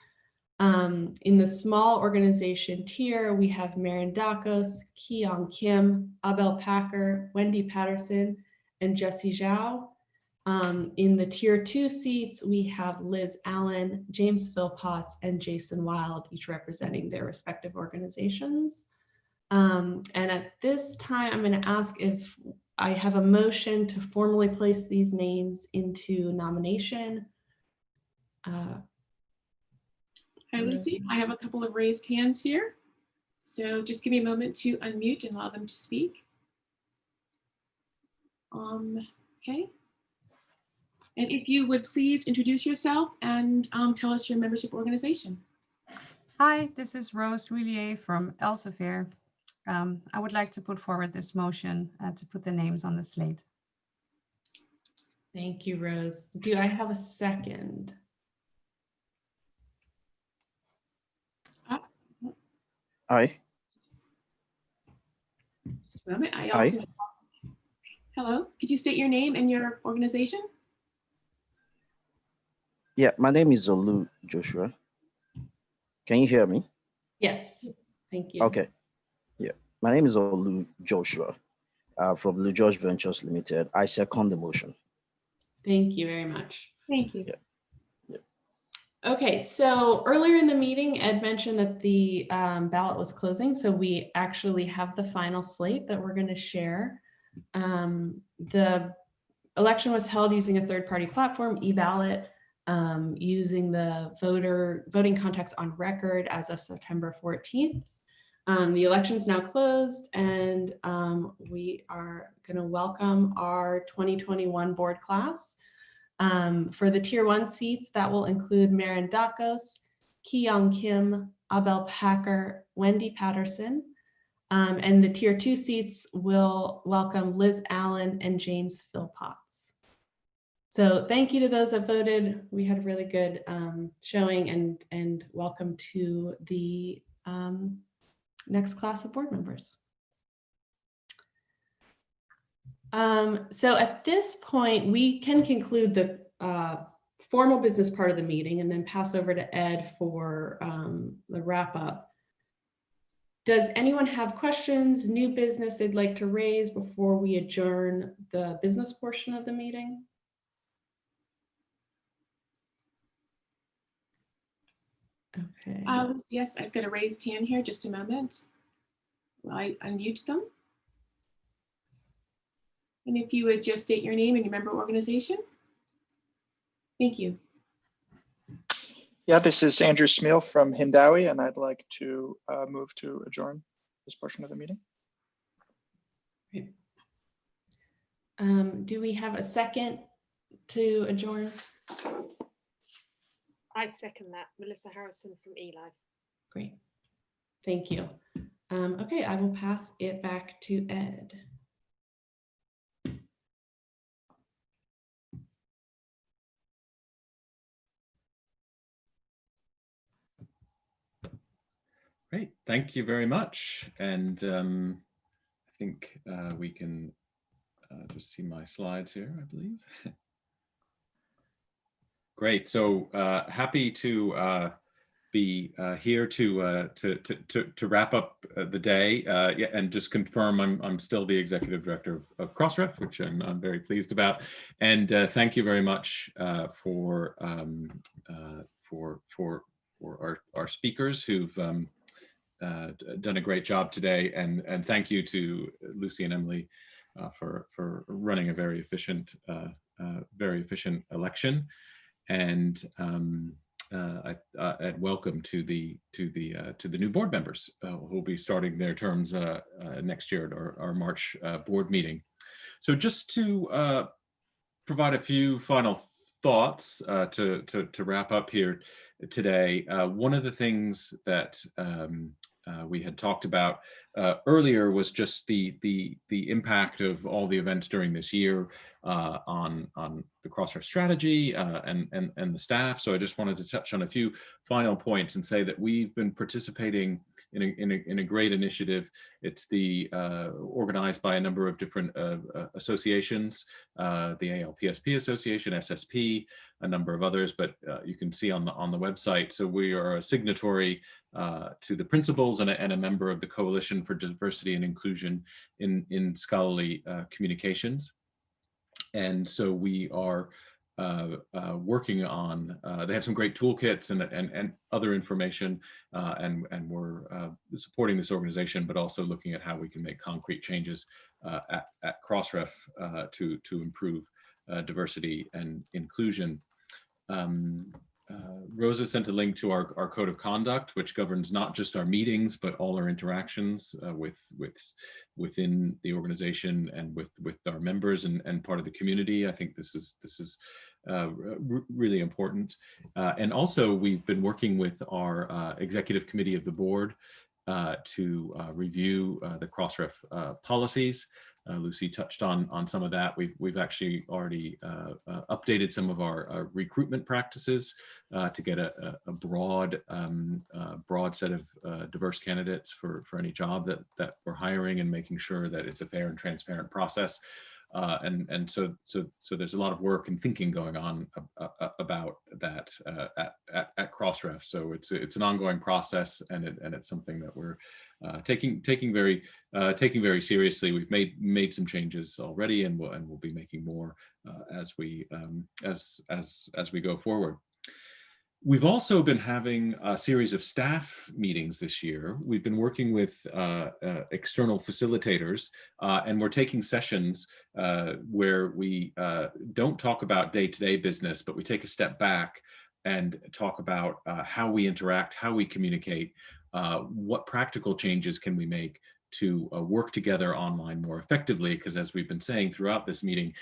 In the small organization tier, we have Marin Dakos, Ki-Young Kim, Abel Packer, Wendy Patterson, and Jessie Zhao. In the tier 2 seats, we have Liz Allen, James Philpotts, and Jason Wild, each representing their respective organizations. And at this time, I'm going to ask if I have a motion to formally place these names into nomination. Hi, Lucy. I have a couple of raised hands here. So just give me a moment to unmute and allow them to speak. Okay. And if you would please introduce yourself and tell us your membership organization. Hi, this is Rose Roulier from Elsevier. I would like to put forward this motion to put the names on the slate. Thank you, Rose. Do I have a second? Hi. Just a moment. I also. Hello, could you state your name and your organization? Yeah, my name is Olu Joshua. Can you hear me? Yes, thank you. Okay. Yeah, my name is Olu Joshua from Blue George Ventures Limited. I second the motion. Thank you very much. Thank you. Yeah. Okay, so earlier in the meeting, Ed mentioned that the ballot was closing, so we actually have the final slate that we're going to share. The election was held using a third-party platform, eBallot, using the voting context on record as of September 14th. The election is now closed, and we are going to welcome our 2021 board class. For the tier 1 seats, that will include Maren Dakos, Ki-Young Kim, Abel Packer, Wendy Patterson. And the tier 2 seats will welcome Liz Allen and James Philpotts. So thank you to those that voted. We had a really good showing, and welcome to the next class of board members. So at this point, we can conclude the formal business part of the meeting and then pass over to Ed for the wrap up. Does anyone have questions, new business they'd like to raise before we adjourn the business portion of the meeting? Okay. Yes, I've got a raised hand here. Just a moment. Well, I unmute them. And if you would just state your name and your member organization. Thank you. Yeah, this is Andrew Smeal from Hindawi, and I'd like to move to adjourn this portion of the meeting. Great. Do we have a second to adjourn? I second that. Melissa Harrison from eLive. Great. Thank you. Okay, I will pass it back to Ed. Great, thank you very much. And I think we can just see my slides here, I believe. Great, so happy to be here to wrap up the day, yeah, and just confirm I'm still the executive director of Crossref, which I'm very pleased about. And thank you very much for our speakers who've done a great job today, and thank you to Lucy and Emily for running a very efficient election, and welcome to the new board members who will be starting their terms next year at our March board meeting. So just to provide a few final thoughts to wrap up here today, one of the things that we had talked about earlier was just the impact of all the events during this year on the Crossref strategy and the staff. So I just wanted to touch on a few final points and say that we've been participating in a great initiative. It's organized by a number of different associations, the ALPSP Association, SSP, a number of others, but you can see on the website. So we are a signatory to the principles and a member of the Coalition for Diversity and Inclusion in Scholarly Communications. And so we are working on, they have some great toolkits and other information, and we're supporting this organization, but also looking at how we can make concrete changes at Crossref to improve diversity and inclusion. Rosa sent a link to our code of conduct, which governs not just our meetings, but all our interactions within the organization and with our members and part of the community. I think this is really important. And also, we've been working with our executive committee of the board to review the Crossref policies. Lucy touched on some of that. We've actually already updated some of our recruitment practices to get a broad set of diverse candidates for any job that we're hiring, and making sure that it's a fair and transparent process. And so there's a lot of work and thinking going on about that at Crossref. So it's an ongoing process, and it's something that we're taking very seriously. We've made some changes already, and we'll be making more as we go forward. We've also been having a series of staff meetings this year. We've been working with external facilitators, and we're taking sessions where we don't talk about day-to-day business, but we take a step back and talk about how we interact, how we communicate, what practical changes can we make to work together online more effectively. Because as we've been saying throughout this meeting,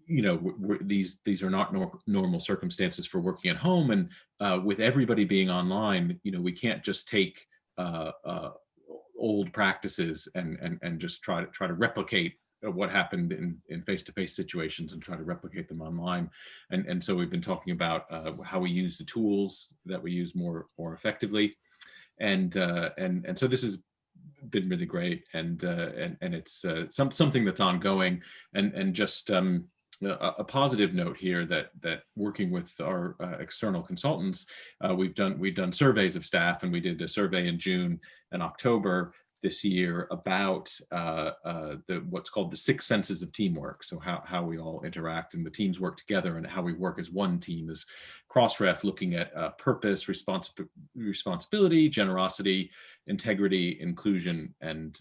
these are not normal circumstances for working at home, and with everybody being online, we can't just take old practices and just try to replicate what happened in face-to-face situations and try to replicate them online. And so we've been talking about how we use the tools that we use more effectively, and so this has been really great, and it's something that's ongoing, and just a positive note here that working with our external consultants, we've done surveys of staff, and we did a survey in June and October this year about what's called the 6 senses of teamwork. So how we all interact and the teams work together, and how we work as one team as Crossref, looking at purpose, responsibility, generosity, integrity, inclusion, and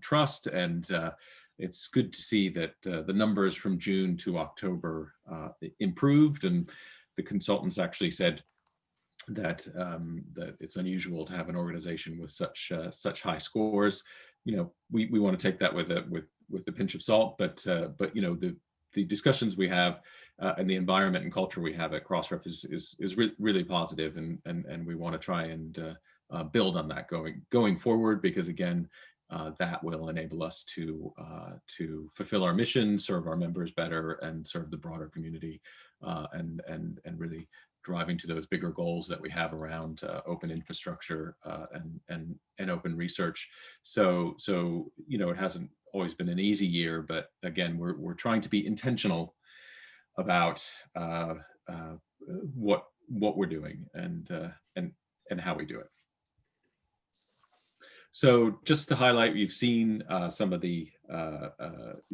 trust. And it's good to see that the numbers from June to October improved, and the consultants actually said that it's unusual to have an organization with such high scores. We want to take that with a pinch of salt, but the discussions we have and the environment and culture we have at Crossref is really positive, and we want to try and build on that going forward, because again, that will enable us to fulfill our mission, serve our members better, and serve the broader community, and really driving to those bigger goals that we have around open infrastructure and open research. So it hasn't always been an easy year, but again, we're trying to be intentional about what we're doing and how we do it. So just to highlight, you've seen some of the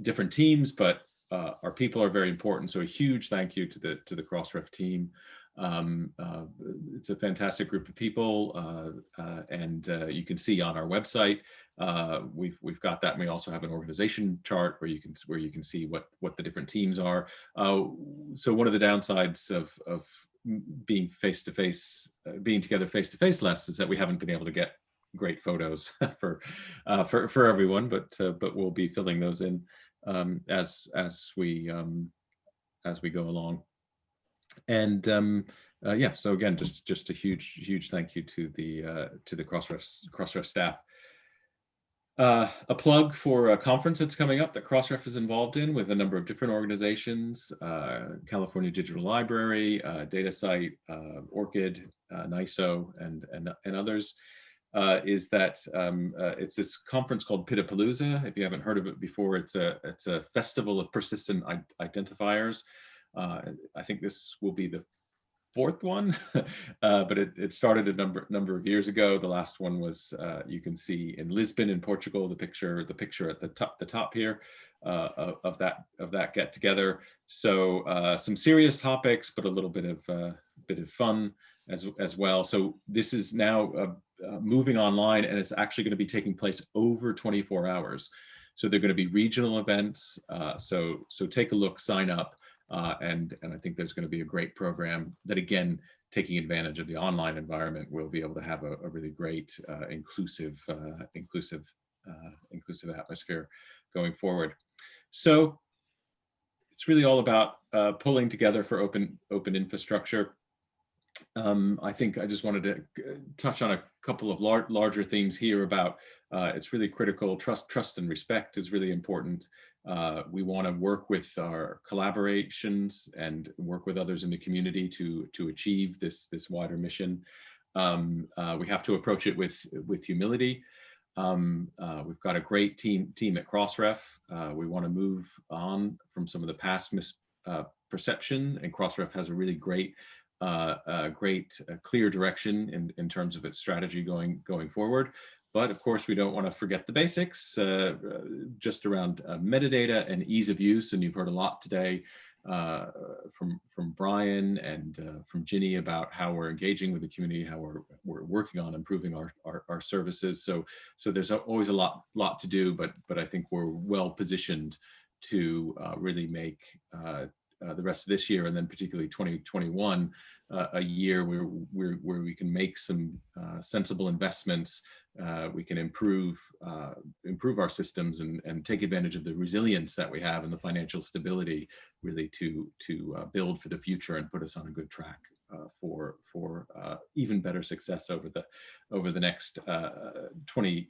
different teams, but our people are very important. So a huge thank you to the Crossref team. It's a fantastic group of people, and you can see on our website we've got that, and we also have an organization chart where you can see what the different teams are. So one of the downsides of being together face to face less is that we haven't been able to get great photos for everyone, but we'll be filling those in as we go along. And yeah, so again, just a huge thank you to the Crossref staff. A plug for a conference that's coming up that Crossref is involved in with a number of different organizations: California Digital Library, DataSite, ORCID, NISO, and others. Is that it's this conference called Pitapalooza. If you haven't heard of it before, it's a festival of persistent identifiers. I think this will be the 4th one, but it started a number of years ago. The last one was you can see in Lisbon in Portugal. The picture at the top here of that get together. So some serious topics, but a little bit of fun as well. So this is now moving online, and it's actually going to be taking place over 24 hours. So they're going to be regional events. So take a look, sign up, and I think there's going to be a great program that again taking advantage of the online environment, we'll be able to have a really great inclusive atmosphere going forward. So it's really all about pulling together for open infrastructure. I think I just wanted to touch on a couple of larger themes here about it's really critical. Trust and respect is really important. We want to work with our collaborations and work with others in the community to achieve this wider mission. We have to approach it with humility. We've got a great team at Crossref. We want to move on from some of the past misperception, and Crossref has a really great clear direction in terms of its strategy going forward. But of course, we don't want to forget the basics, just around metadata and ease of use. And you've heard a lot today from Bryan and from Ginny about how we're engaging with the community, how we're working on improving our services. So there's always a lot to do, but I think we're well positioned to really make the rest of this year, and then particularly 2021, a year where we can make some sensible investments. We can improve our systems and take advantage of the resilience that we have and the financial stability, really to build for the future and put us on a good track for even better success over the next 20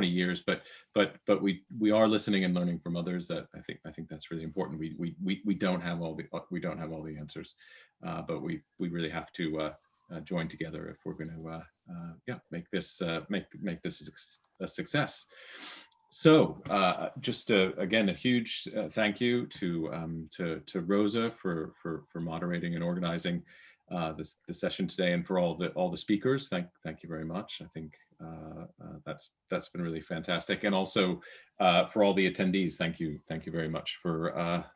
years. But we are listening and learning from others. That I think that's really important. We don't have all the answers, but we really have to join together if we're going to make this a success. So just again, a huge thank you to Rosa for moderating and organizing the session today, and for all the speakers. Thank you very much. I think that's been really fantastic, and also for all the attendees. Thank you very much for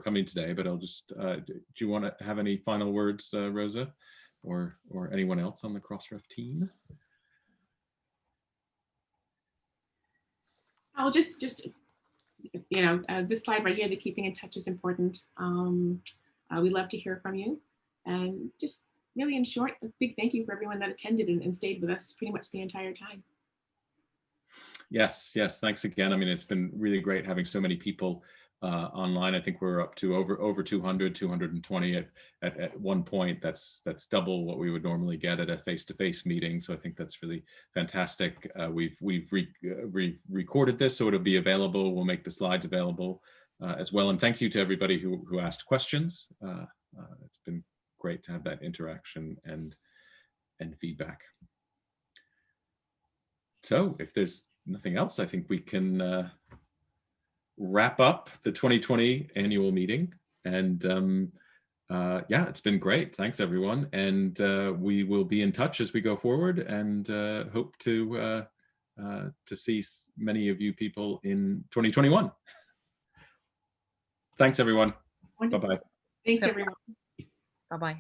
coming today. But I'll just do you want to have any final words, Rosa, or anyone else on the Crossref team? I'll just this slide right here, the keeping in touch is important. We'd love to hear from you, and just really in short, a big thank you for everyone that attended and stayed with us pretty much the entire time. Yes, thanks again. I mean, it's been really great having so many people online. I think we're up to over 220 at one point. That's double what we would normally get at a face-to-face meeting. So I think that's really fantastic. We've recorded this, so it'll be available. We'll make the slides available as well. And thank you to everybody who asked questions. It's been great to have that interaction and feedback. So if there's nothing else, I think we can wrap up the 2020 annual meeting. And it's been great. Thanks, everyone. And we will be in touch as we go forward, and hope to see many of you people in 2021. Thanks, everyone. Wonderful. Bye-bye. Thanks, everyone. Bye-bye.